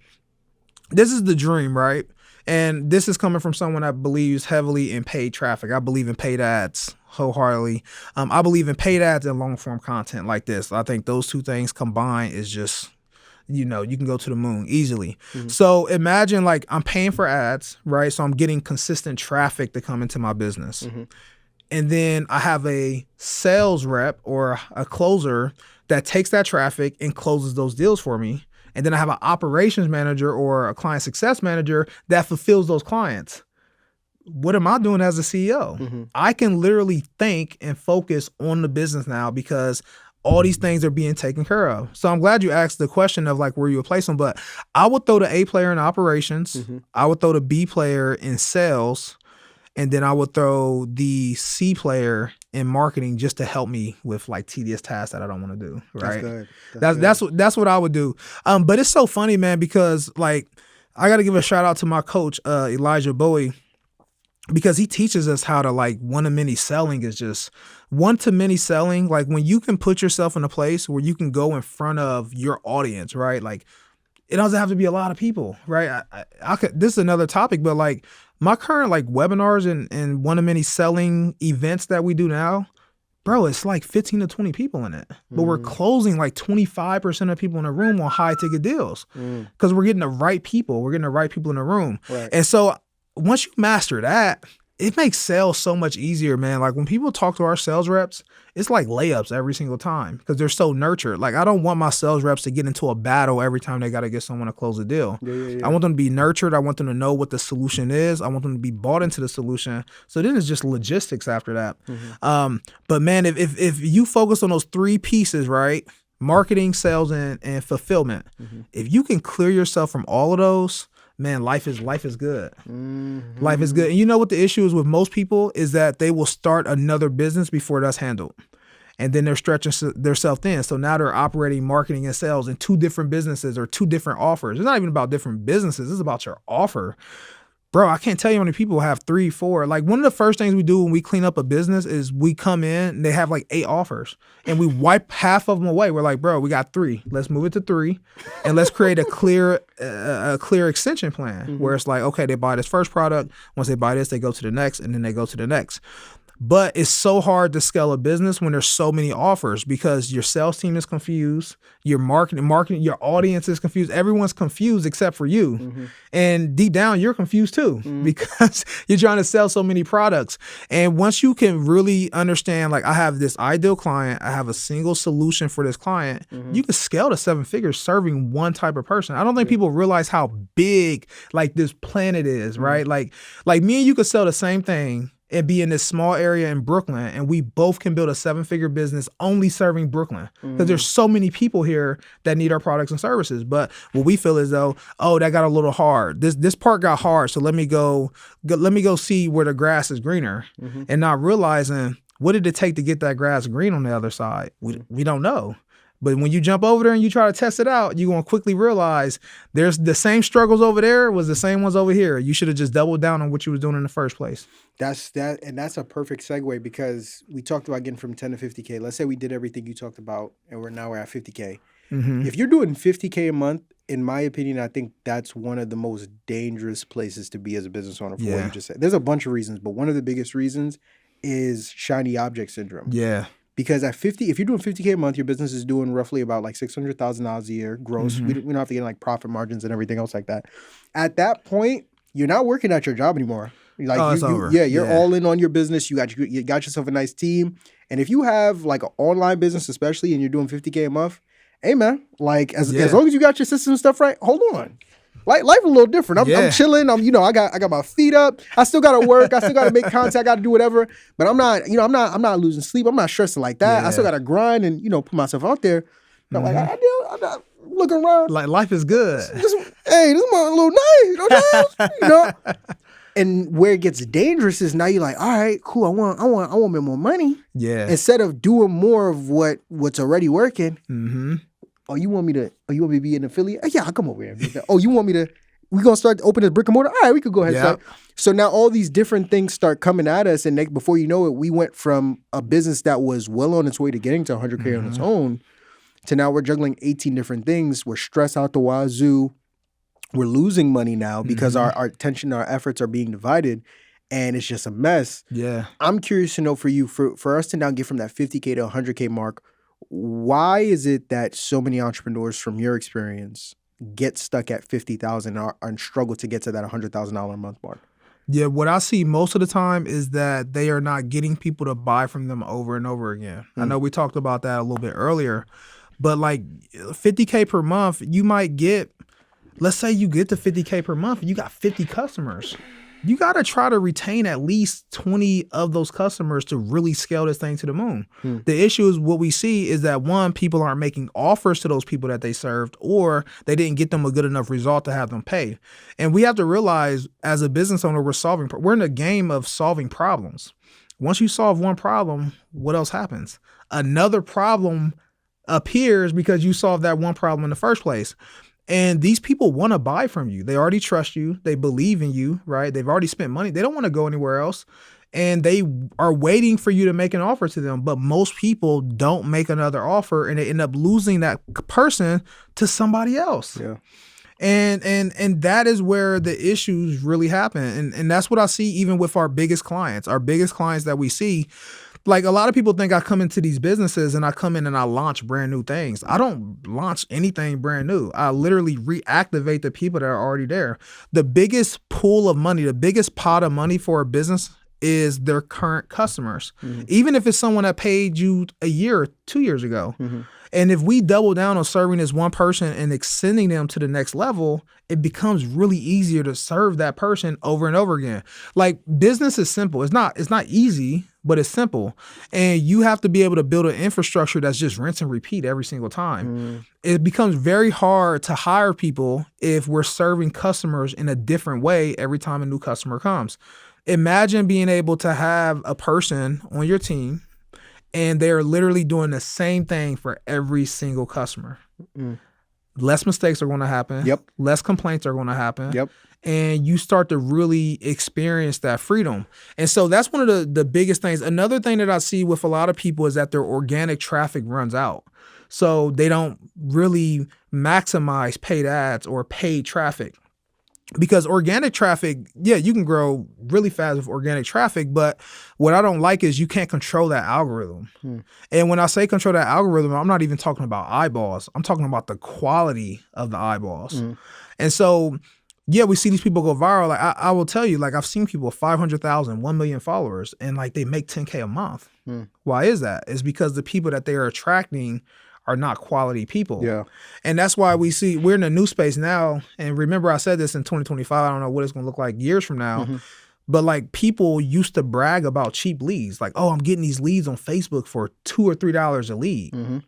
This is the dream, right? And this is coming from someone that believes heavily in paid traffic. I believe in paid ads wholeheartedly. I believe in paid ads and long form content like this. I think those two things combined is just, you can go to the moon easily. So imagine like I'm paying for ads, right? So I'm getting consistent traffic to come into my business. And then I have a sales rep or a closer that takes that traffic and closes those deals for me. And then I have an operations manager or a client success manager that fulfills those clients. What am I doing as a CEO? I can literally think and focus on the business now because all these things are being taken care of. So I'm glad you asked the question of like where you would place them, but I would throw the A player in operations. I would throw the B player in sales. And then I would throw the C player in marketing just to help me with like tedious tasks that I don't want to do. Right. That's good. That's what I would do. But it's so funny, man, because like I got to give a shout out to my coach, Elijah Bowie, because he teaches us how to like one-to-many selling is just one-to-many selling. Like when you can put yourself in a place where you can go in front of your audience, right? Like it doesn't have to be a lot of people, right? I could, this is another topic, but like my current like webinars and one-to-many selling events that we do now, bro, it's like 15 to 20 people in it. But we're closing like 25% of people in the room on high ticket deals because we're getting the right people. We're getting the right people in the room. Right. And so once you master that, it makes sales so much easier, man. Like when people talk to our sales reps, it's like layups every single time because they're so nurtured. Like I don't want my sales reps to get into a battle every time they got to get someone to close a deal. I want them to be nurtured. I want them to know what the solution is. I want them to be bought into the solution. So then it's just logistics after that. But man, if you focus on those three pieces, right? Marketing, sales, and fulfillment. If you can clear yourself from all of those, man, life is good. Life is good. And you know what the issue is with most people is that they will start another business before that's handled. And then they're stretching themselves thin. So now they're operating marketing and sales in two different businesses or two different offers. It's not even about different businesses. It's about your offer. Bro, I can't tell you how many people have 3, 4. Like one of the first things we do when we clean up a business is we come in and they have like 8 offers and we wipe half of them away. We're like, bro, we got 3. Let's move it to 3 and let's create a clear extension plan where it's like, okay, they buy this first product. Once they buy this, they go to the next and then they go to the next. But it's so hard to scale a business when there's so many offers because your sales team is confused, your marketing, your audience is confused. Everyone's confused except for you. And deep down, you're confused too because you're trying to sell so many products. And once you can really understand, like I have this ideal client, I have a single solution for this client, you can scale to 7 figures serving one type of person. I don't think people realize how big like this planet is, right? Like me and you could sell the same thing and be in this small area in Brooklyn, and we both can build a 7-figure business only serving Brooklyn because there's so many people here that need our products and services. But what we feel is though, oh, that got a little hard. This part got hard, so let me go see where the grass is greener, and not realizing what did it take to get that grass green on the other side. We don't know. But when you jump over there and you try to test it out, you're going to quickly realize there's the same struggles over there was the same ones over here. You should have just doubled down on what you was doing in the first place. That's a perfect segue, because we talked about getting from 10 to 50K. Let's say we did everything you talked about and we're at 50K. Mm-hmm. If you're doing 50K a month, in my opinion, I think that's one of the most dangerous places to be as a business owner for what you just said. There's a bunch of reasons, but one of the biggest reasons is shiny object syndrome. Yeah. Because at 50, if you're doing 50K a month, your business is doing roughly about like $600,000 a year gross. Mm-hmm. We don't have to get like profit margins and everything else like that. At that point, you're not working at your job anymore. Like it's over. You're all in on your business. You got yourself a nice team. And if you have like an online business, especially, and you're doing 50K a month, hey man, like as long as you got your system and stuff right, hold on. Like life a little different. I'm chilling. I got my feet up. I still gotta work. I still gotta make content. I gotta do whatever. But I'm not losing sleep. I'm not stressing like that. I still gotta grind and put myself out there. But like I'm not looking around. Like life is good. This is my little night. And where it gets dangerous is now you're like, all right, cool. I want me more money. Yeah. Instead of doing more of what's already working. Mm-hmm. Oh, you want me to be an affiliate? Yeah, I'll come over here. Oh, you want me to, we're going to start to open this brick and mortar? All right, we could go ahead and start. So now all these different things start coming at us. And before you know it, we went from a business that was well on its way to getting to 100K on its own to now we're juggling 18 different things. We're stressed out the wazoo. We're losing money now because our attention, our efforts are being divided. And it's just a mess. Yeah. I'm curious to know for you, for us to now get from that 50K to 100K mark, why is it that so many entrepreneurs from your experience get stuck at 50,000 and struggle to get to that $100,000 a month mark? Yeah, what I see most of the time is that they are not getting people to buy from them over and over again. I know we talked about that a little bit earlier, but like 50K per month, you might get, let's say you get to 50K per month, you got 50 customers. You got to try to retain at least 20 of those customers to really scale this thing to the moon. The issue is what we see is that, one, people aren't making offers to those people that they served, or they didn't get them a good enough result to have them pay. And we have to realize as a business owner, we're in a game of solving problems. Once you solve one problem, what else happens? Another problem appears because you solved that one problem in the first place. And these people want to buy from you. They already trust you. They believe in you, right? They've already spent money. They don't want to go anywhere else. And they are waiting for you to make an offer to them. But most people don't make another offer, and they end up losing that person to somebody else. Yeah. And that is where the issues really happen. And that's what I see even with our biggest clients. Our biggest clients that we see, like a lot of people think I come into these businesses and I come in and I launch brand new things. I don't launch anything brand new. I literally reactivate the people that are already there. The biggest pool of money, the biggest pot of money for a business is their current customers. Even if it's someone that paid you a year or 2 years ago. And if we double down on serving this one person and extending them to the next level, it becomes really easier to serve that person over and over again. Like business is simple. It's not easy, but it's simple. And you have to be able to build an infrastructure that's just rinse and repeat every single time. It becomes very hard to hire people if we're serving customers in a different way every time a new customer comes. Imagine being able to have a person on your team and they're literally doing the same thing for every single customer. Less mistakes are going to happen. Less complaints are going to happen. And you start to really experience that freedom. And so that's one of the biggest things. Another thing that I see with a lot of people is that their organic traffic runs out. So they don't really maximize paid ads or paid traffic. Because organic traffic, yeah, you can grow really fast with organic traffic, but what I don't like is you can't control that algorithm. And when I say control that algorithm, I'm not even talking about eyeballs. I'm talking about the quality of the eyeballs. And so, yeah, we see these people go viral. Like I will tell you, like I've seen people with 500,000, 1 million followers, and like they make 10K a month. Why is that? It's because the people that they are attracting are not quality people. And that's why we see we're in a new space now. And remember, I said this in 2025. I don't know what it's going to look like years from now. But like people used to brag about cheap leads. Like, oh, I'm getting these leads on Facebook for $2 or $3 a lead. And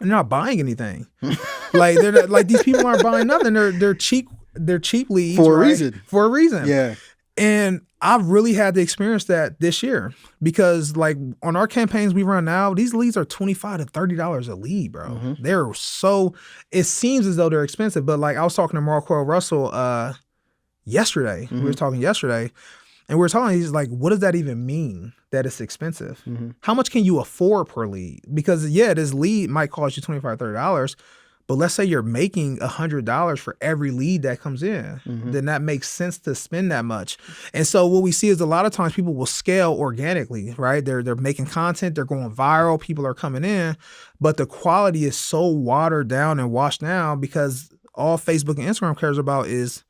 they're not buying anything. Like they're like these people aren't buying nothing. They're cheap. They're cheap leads for a reason. For a reason. Yeah. And I really had to experience that this year because like on our campaigns we run now, these leads are $25 to $30 a lead, bro. They're so, it seems as though they're expensive, but like I was talking to Marquell Russell yesterday. We were talking yesterday and we were talking, he's like, what does that even mean that it's expensive? How much can you afford per lead? Because yeah, this lead might cost you $25, $30, but let's say you're making $100 for every lead that comes in, then that makes sense to spend that much. And so what we see is a lot of times people will scale organically, right? They're making content, they're going viral, people are coming in, but the quality is so watered down and washed down because all Facebook and Instagram cares about is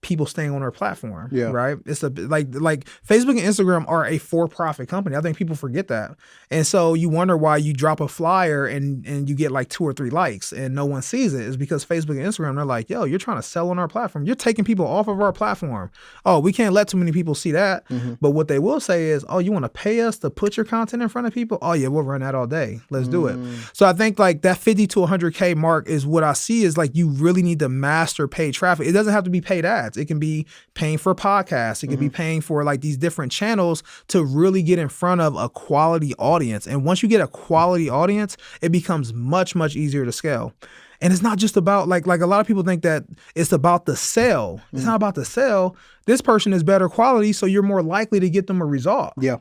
people staying on their platform, right? It's like Facebook and Instagram are a for-profit company. I think people forget that. And so you wonder why you drop a flyer and you get like 2 or 3 likes and no one sees it. It's because Facebook and Instagram, they're like, yo, you're trying to sell on our platform. You're taking people off of our platform. Oh, we can't let too many people see that. But what they will say is, oh, you want to pay us to put your content in front of people? Oh yeah, we'll run that all day. Let's do it. So I think like that 50 to 100K mark is what I see is like you really need to master paid traffic. It doesn't have to be paid ads. It can be paying for podcasts. It can be paying for like these different channels to really get in front of a quality audience. And once you get a quality audience, it becomes much, much easier to scale. And it's not just about like a lot of people think that it's about the sell. It's not about the sell. This person is better quality, so you're more likely to get them a result. Yeah.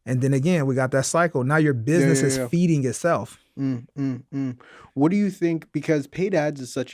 And then again, we got that cycle. Now your business is feeding itself. What do you think? Because paid ads is such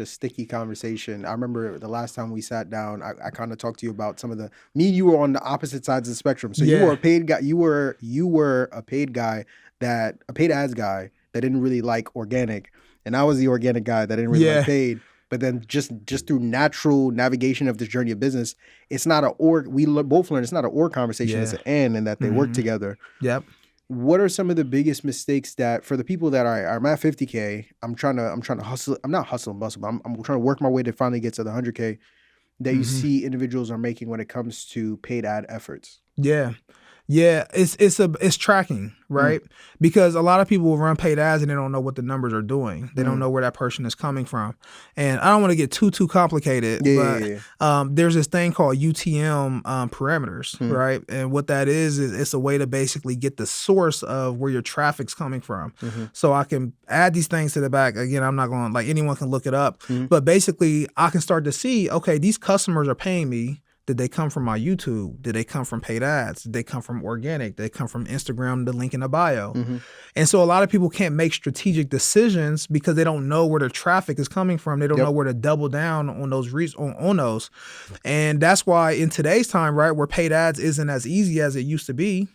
a sticky conversation. I remember the last time we sat down, I kind of talked to you about some of the, me and you were on the opposite sides of the spectrum. So you were a paid guy. You were a paid guy a paid ads guy that didn't really like organic, and I was the organic guy that didn't really like paid. But then just through natural navigation of this journey of business, it's not an or. We both learned it's not an or conversation. It's an and that they work together. Yep. What are some of the biggest mistakes that for the people that are I'm at 50K, I'm trying to hustle. I'm not hustling bustle, but I'm trying to work my way to finally get to the 100K that you see individuals are making when it comes to paid ad efforts? Yeah, it's tracking, right? Because a lot of people will run paid ads and they don't know what the numbers are doing. They don't know where that person is coming from. And I don't want to get too complicated, but there's this thing called UTM parameters, right? And what that is it's a way to basically get the source of where your traffic's coming from. So I can add these things to the back. Again, I'm not going, like anyone can look it up, but basically I can start to see, okay, these customers are paying me. Did they come from my YouTube? Did they come from paid ads? Did they come from organic? Did they come from Instagram, the link in the bio? And so a lot of people can't make strategic decisions because they don't know where their traffic is coming from. They don't know where to double down on those on those. And that's why in today's time, right, where paid ads isn't as easy as it used to be,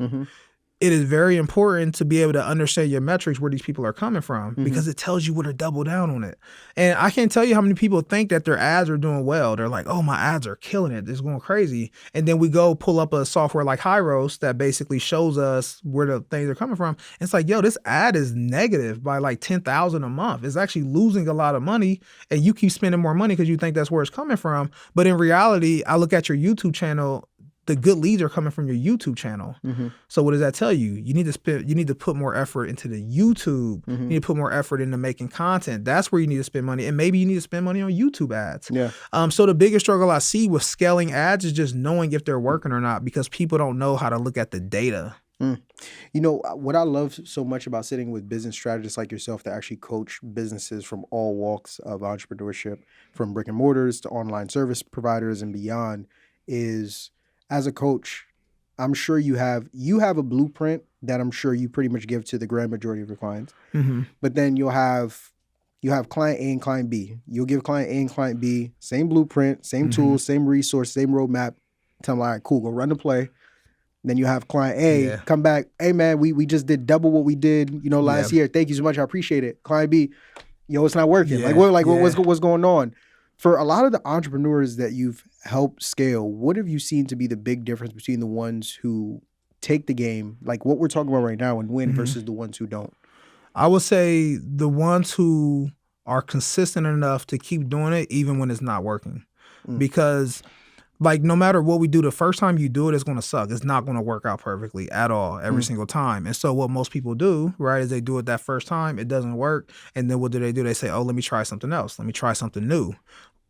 it is very important to be able to understand your metrics, where these people are coming from, because it tells you where to double down on it. And I can't tell you how many people think that their ads are doing well. They're like, oh, my ads are killing it. It's going crazy. And then we go pull up a software like Hyros that basically shows us where the things are coming from. And it's like, yo, this ad is negative by like 10,000 a month. It's actually losing a lot of money. And you keep spending more money because you think that's where it's coming from. But in reality, I look at your YouTube channel, the good leads are coming from your YouTube channel. So what does that tell you? You need to put more effort into the YouTube. You need to put more effort into making content. That's where you need to spend money. And maybe you need to spend money on YouTube ads. So the biggest struggle I see with scaling ads is just knowing if they're working or not, because people don't know how to look at the data. You know, what I love so much about sitting with business strategists like yourself that actually coach businesses from all walks of entrepreneurship, from brick and mortars to online service providers and beyond, is as a coach, I'm sure you have a blueprint that I'm sure you pretty much give to the grand majority of your clients. But then you have client A and client B. You'll give client A and client B same blueprint, same tools, same resource, same roadmap. Tell them, all right, cool, go run the play. Then you have client A come back, hey man, we just did double what we did, last year. Thank you so much, I appreciate it. Client B, it's not working. What's going on? For a lot of the entrepreneurs that you've helped scale, what have you seen to be the big difference between the ones who take the game, like what we're talking about right now, and win versus the ones who don't? I would say the ones who are consistent enough to keep doing it even when it's not working. Because like no matter what we do, the first time you do it, it's going to suck. It's not going to work out perfectly at all every single time. And so what most people do, right, is they do it that first time, it doesn't work. And then what do? They say, oh, let me try something else. Let me try something new.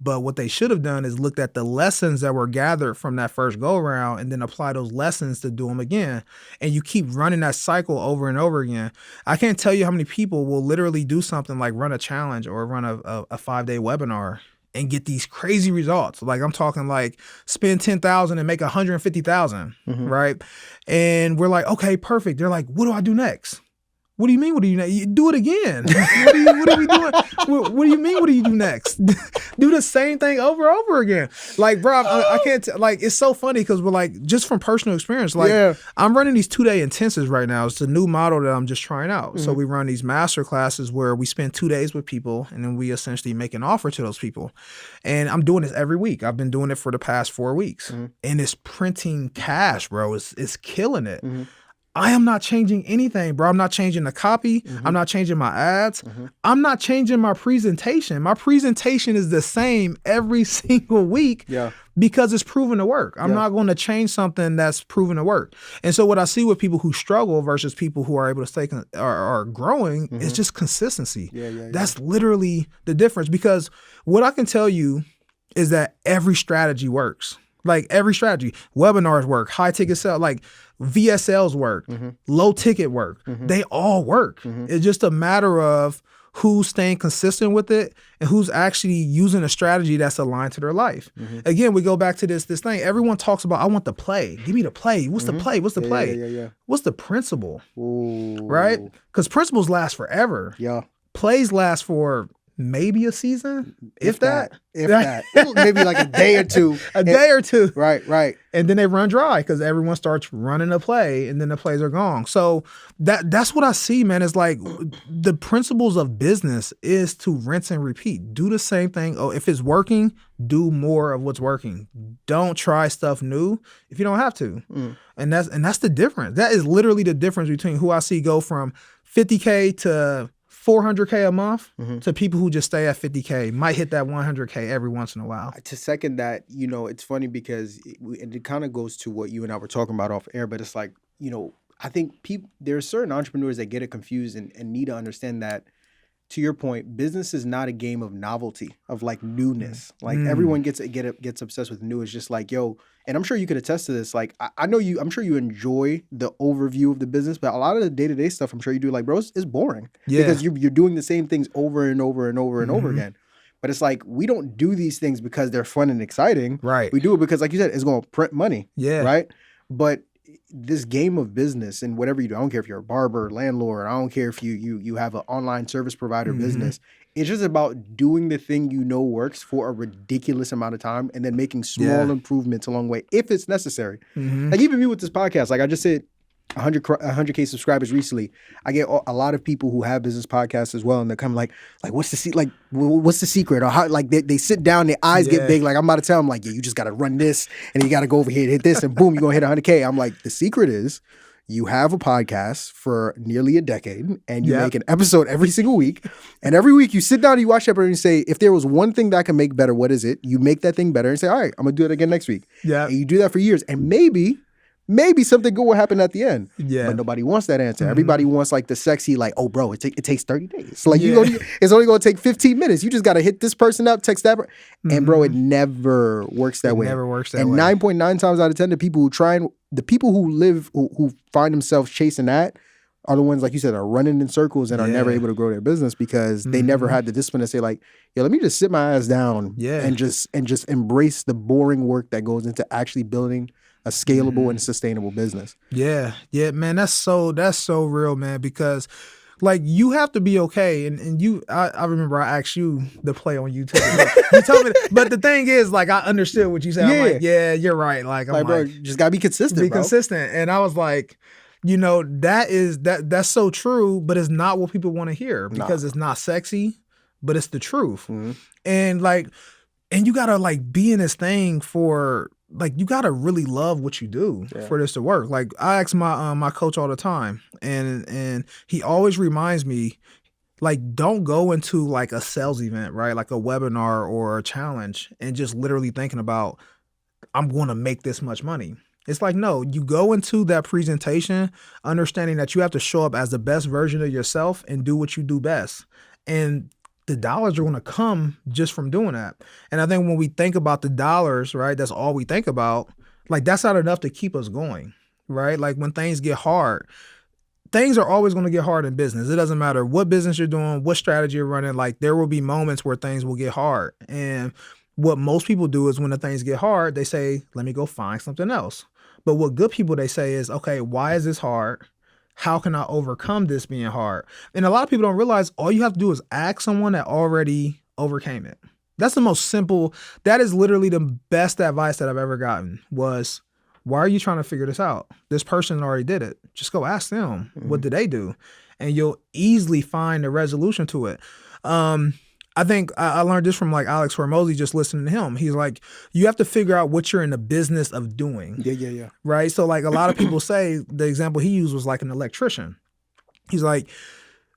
But what they should have done is looked at the lessons that were gathered from that first go around and then apply those lessons to do them again. And you keep running that cycle over and over again. I can't tell you how many people will literally do something like run a challenge or run a 5-day webinar and get these crazy results. Like I'm talking like spend 10,000 and make 150,000, right? And we're like, okay, perfect. They're like, what do I do next? What do you mean? What do you next? Do it again. What are we doing? What do you mean? What do you do next? Do the same thing over and over again. Like, bro, I can't, like, it's so funny because we're like, just from personal experience, like I'm running these 2-day intensives right now. It's a new model that I'm just trying out. So we run these master classes where we spend 2 days with people and then we essentially make an offer to those people. And I'm doing this every week. I've been doing it for the past 4 weeks and it's printing cash, bro. It's killing it. I am not changing anything, bro. I'm not changing the copy. I'm not changing my ads. I'm not changing my presentation. My presentation is the same every single week because it's proven to work. I'm not going to change something that's proven to work. And so what I see with people who struggle versus people who are able to stay are growing is just consistency. That's literally the difference, because what I can tell you is that every strategy works. Like every strategy, webinars work, high ticket sell, like VSLs work, low ticket work. They all work. It's just a matter of who's staying consistent with it and who's actually using a strategy that's aligned to their life. Again, we go back to this thing. Everyone talks about, I want the play. Give me the play. What's the play? What's the play? What's the principle? Right? Because principles last forever. Plays last for maybe a season, if that. Maybe like a day or two. Day or two. Right. And then they run dry because everyone starts running a play and then the plays are gone. So that's what I see, man. It's like the principles of business is to rinse and repeat. Do the same thing. Oh, if it's working, do more of what's working. Don't try stuff new if you don't have to. And that's the difference. That is literally the difference between who I see go from 50K to 400K a month to people who just stay at 50K, might hit that 100K every once in a while. To second that, it's funny because it kind of goes to what you and I were talking about off air, but it's like, I think there are certain entrepreneurs that get it confused and need to understand that, to your point, business is not a game of novelty, of like newness. Like everyone gets obsessed with new. It's just like, yo, and I'm sure you could attest to this. Like, I'm sure you enjoy the overview of the business, but a lot of the day-to-day stuff, I'm sure you do, like, bro, it's boring. Because you're doing the same things over and over and over and over again. But it's like, we don't do these things because they're fun and exciting. Right. We do it because, like you said, it's going to print money. Right. But this game of business and whatever you do, I don't care if you're a barber, landlord, I don't care if you have an online service provider business. It's just about doing the thing works for a ridiculous amount of time and then making small improvements along the way if it's necessary. Like even me with this podcast, like I just said, 100K subscribers recently. I get a lot of people who have business podcasts as well, and they're kind of like what's the secret? Or how, like they sit down, their eyes get big. Like I'm about to tell them, like, you just got to run this, and you got to go over here and hit this, and boom, you're gonna hit 100K. I'm like, the secret is you have a podcast for nearly a decade, and you make an episode every single week, and every week you sit down and you watch that episode and you say, if there was one thing that I can make better, what is it? You make that thing better and say, all right, I'm gonna do it again next week. And you do that for years, and maybe something good will happen at the end. But nobody wants that answer. Everybody wants like the sexy, like, oh, bro, it takes 30 days. Like it's only going to take 15 minutes. You just got to hit this person up, text that. And bro, it never works that way. Never works that way. And 9.9 times out of 10, the people who find themselves chasing that are the ones, like you said, are running in circles and are never able to grow their business because they never had the discipline to say, like, yo, let me just sit my ass down and just embrace the boring work that goes into actually building a scalable and sustainable business. Yeah, man, that's so real, man, because like you have to be okay. And I remember I asked you to play on YouTube. You told me that, but the thing is, like, I understood what you said. I'm like, yeah, you're right. Like, I'm bro, you just gotta be consistent, consistent. And I was like, that's so true, but it's not what people want to hear because it's not sexy, but it's the truth. And like, and you gotta like be in this thing for, like, you gotta really love what you do for this to work. Like, I ask my coach all the time, and he always reminds me, like, don't go into like a sales event, right? Like a webinar or a challenge, and just literally thinking about, I'm going to make this much money. It's like, no, you go into that presentation understanding that you have to show up as the best version of yourself and do what you do best. And the dollars are going to come just from doing that. And I think when we think about the dollars, right, that's all we think about. Like, that's not enough to keep us going, right? Like, when things get hard, things are always going to get hard in business. It doesn't matter what business you're doing, what strategy you're running. Like, there will be moments where things will get hard. And what most people do is when the things get hard, they say, let me go find something else. But what good people, they say is, okay, why is this hard? How can I overcome this being hard? And a lot of people don't realize all you have to do is ask someone that already overcame it. That's the most simple. That is literally the best advice that I've ever gotten was, why are you trying to figure this out? This person already did it. Just go ask them. What did they do? And you'll easily find a resolution to it. I think I learned this from like Alex Hormozy, just listening to him. He's like, you have to figure out what you're in the business of doing. Yeah. Right? So like a lot of people say, the example he used was like an electrician. He's like,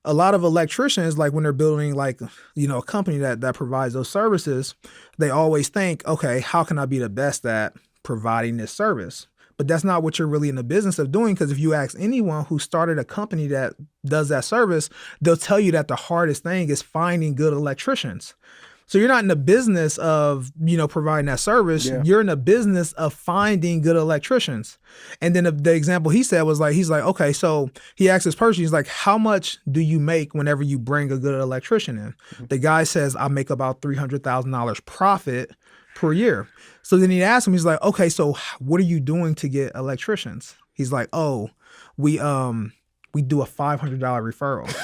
a lot of electricians, like when they're building like, a company that provides those services, they always think, okay, how can I be the best at providing this service? But that's not what you're really in the business of doing, because if you ask anyone who started a company that does that service, they'll tell you that the hardest thing is finding good electricians. So you're not in the business of, providing that service. Yeah. You're in the business of finding good electricians. And then the example he said was like, he's like, okay, so he asked this person, he's like, how much do you make whenever you bring a good electrician in? Mm-hmm. The guy says, I make about $300,000 profit per year. So then he asked him, he's like, okay, so what are you doing to get electricians? He's like, oh, we do a $500 referral.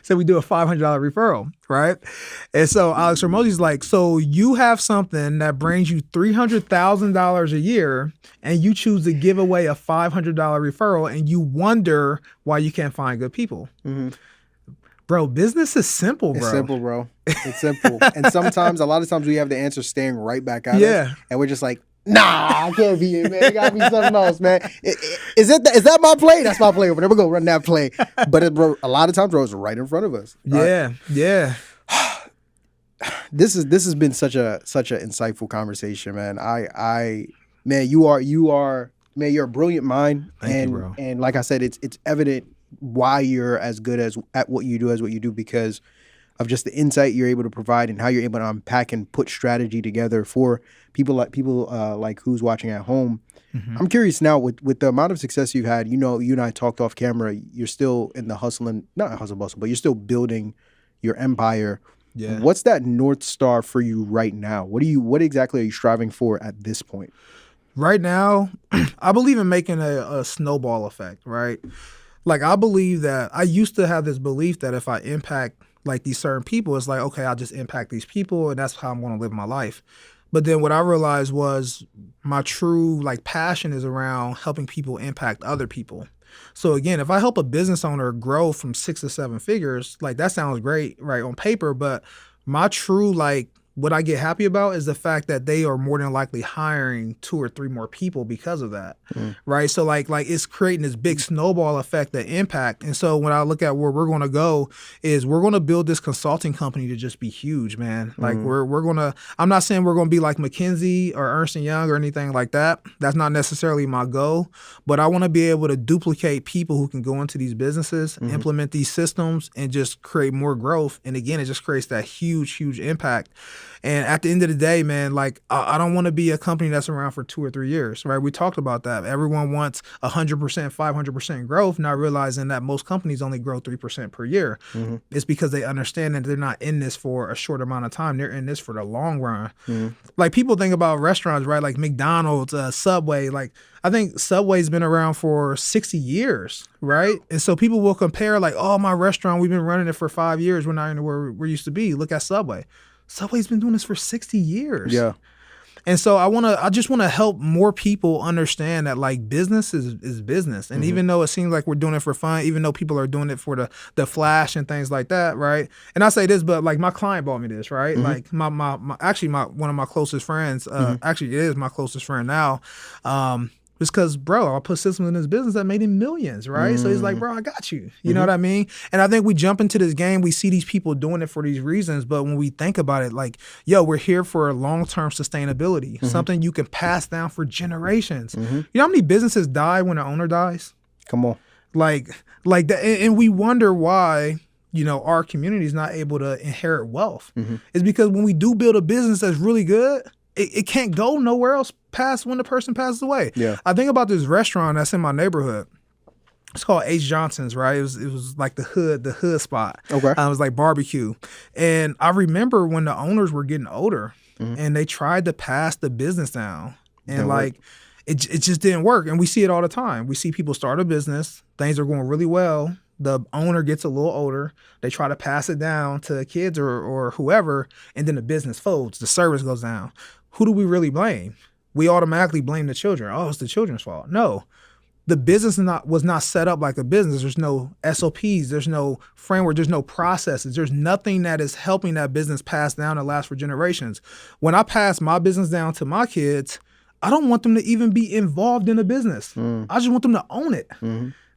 So we do a $500 referral, right? And so Alex Hormozy's like, so you have something that brings you $300,000 a year and you choose to give away a $500 referral and you wonder why you can't find good people. Mm-hmm. Bro, business is simple, bro. It's simple, bro. It's simple. And a lot of times we have the answer staring right back at us. And we're just like, nah, I can't be it, man. It gotta be something else, man. Is that my play? That's my play. We're never gonna run that play. But bro, a lot of times, bro, it's right in front of us. Right? Yeah. This has been such a insightful conversation, man. Man, you're a brilliant mind. Thank you, bro. And like I said, it's evident why you're as good at what you do because of just the insight you're able to provide and how you're able to unpack and put strategy together for people like who's watching at home. Mm-hmm. I'm curious now with the amount of success you've had. You and I talked off camera. You're still in the not hustle bustle, but you're still building your empire. Yeah. What's that North Star for you right now? What exactly are you striving for at this point? Right now, I believe in making a snowball effect, right? Like, I believe that I used to have this belief that if I impact like these certain people, it's like, okay, I'll just impact these people and that's how I'm going to live my life. But then what I realized was my true like passion is around helping people impact other people. So again, if I help a business owner grow from 6 to 7 figures, like that sounds great, right, on paper, but my true like what I get happy about is the fact that they are more than likely hiring 2 or 3 more people because of that, right? So like it's creating this big snowball effect, that impact. And so when I look at where we're going to go is we're going to build this consulting company to just be huge, man. Like we're going to, I'm not saying we're going to be like McKinsey or Ernst & Young or anything like that. That's not necessarily my goal, but I want to be able to duplicate people who can go into these businesses, implement these systems and just create more growth. And again, it just creates that huge impact. And at the end of the day, man, like I don't want to be a company that's around for 2 or 3 years, right? We talked about that. Everyone wants 100%, 500% growth, not realizing that most companies only grow 3% per year. Mm-hmm. It's because they understand that they're not in this for a short amount of time. They're in this for the long run. Mm-hmm. Like people think about restaurants, right? Like McDonald's, Subway. Like I think Subway's been around for 60 years, right? And so people will compare like, oh, my restaurant, we've been running it for 5 years. We're not in where we used to be. Look at Subway. Subway's been doing this for 60 years. Yeah. And so I just want to help more people understand that like business is business. And even though it seems like we're doing it for fun, even though people are doing it for the flash and things like that, right? And I say this, but like my client bought me this, right? Like my one of my closest friends, actually it is my closest friend now, just because, bro, I put systems in this business that made him millions, right? So he's like, bro, I got you. You know what I mean? And I think we jump into this game, we see these people doing it for these reasons, but when we think about it, like, yo, we're here for long-term sustainability, something you can pass down for generations. You know how many businesses die when the owner dies? Come on. like that, and we wonder why our community is not able to inherit wealth. It's because when we do build a business that's really good, it can't go nowhere else past when the person passes away. Yeah. I think about this restaurant that's in my neighborhood. It's called H. Johnson's, right? It was like the hood spot. Okay. It was like barbecue. And I remember when the owners were getting older and they tried to pass the business down. And it just didn't work. And we see it all the time. We see people start a business, things are going really well. The owner gets a little older. They try to pass it down to kids or whoever, and then the business folds. The service goes down. Who do we really blame? We automatically blame the children. Oh, it's the children's fault. No. The business was not set up like a business. There's no SOPs. There's no framework. There's no processes. There's nothing that is helping that business pass down and last for generations. When I pass my business down to my kids, I don't want them to even be involved in the business. I just want them to own it.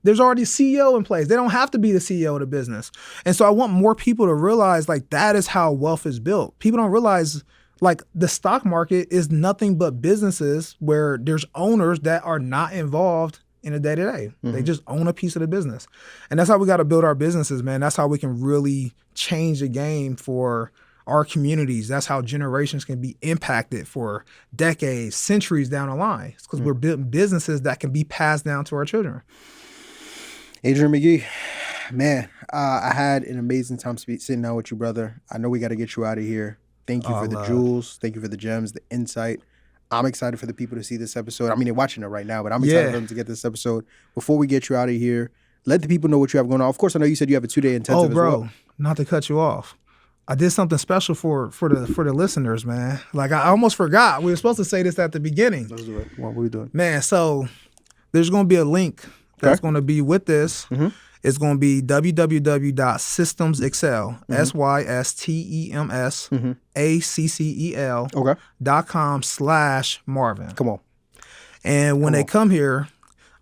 There's already a CEO in place. They don't have to be the CEO of the business. And so I want more people to realize that is how wealth is built. People don't realize the stock market is nothing but businesses where there's owners that are not involved in the day-to-day. They just own a piece of the business. And that's how we got to build our businesses, man. That's how we can really change the game for our communities. That's how generations can be impacted for decades, centuries down the line. It's because we're building businesses that can be passed down to our children. Adrian McGee, man, I had an amazing time sitting down with you, brother. I know we got to get you out of here. Thank you for the jewels. Thank you for the gems, the insight. I'm excited for the people to see this episode. I mean, they're watching it right now, but I'm excited for them to get this episode. Before we get you out of here, let the people know what you have going on. Of course, I know you said you have a 2-day intensive as well. Not to cut you off. I did something special for the listeners, man. I almost forgot. We were supposed to say this at the beginning. Let's do it. What were we doing? Man, so there's going to be a link that's going to be with this. It's going to be www.systemsexcel, SYSTEMSACCEL.com/Marvin. Come on. And when they come here,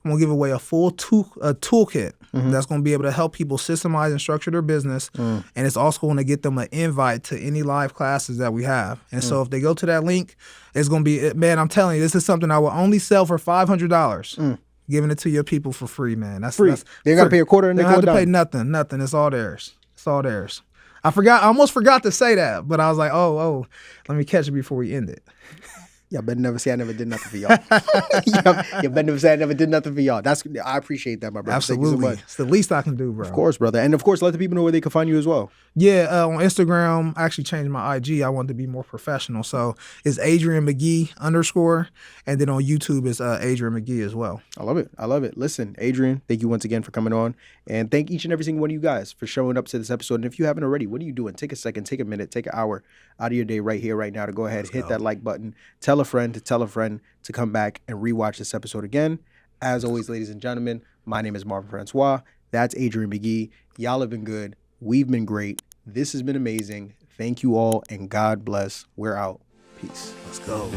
I'm going to give away a full toolkit that's going to be able to help people systemize and structure their business. And it's also going to get them an invite to any live classes that we have. And so if they go to that link, it's going to be, man, I'm telling you, this is something I will only sell for $500. Giving it to your people for free, man. That's free. They got to pay a quarter and they don't have to pay nothing. It's all theirs. It's all theirs. I almost forgot to say that, but I was like, oh, let me catch it before we end it. Y'all better never say I never did nothing for y'all. You better never say I never did nothing for y'all. I appreciate that, my brother. Absolutely. Thank you so much. It's the least I can do, bro. Of course, brother. And of course, let the people know where they can find you as well. Yeah, on Instagram, I actually changed my IG. I wanted to be more professional. So it's Adrian McGee _. And then on YouTube, it's Adrian McGee as well. I love it. Listen, Adrian, thank you once again for coming on. And thank each and every single one of you guys for showing up to this episode. And if you haven't already, what are you doing? Take a second, take a minute, take an hour out of your day right here, right now to go ahead, hit that like button. Tell a friend to come back and rewatch this episode again. As always, ladies and gentlemen, my name is Marvin Francois. That's Adrian McGee. Y'all have been good. We've been great. This has been amazing. Thank you all, and God bless. We're out. Peace. Let's go.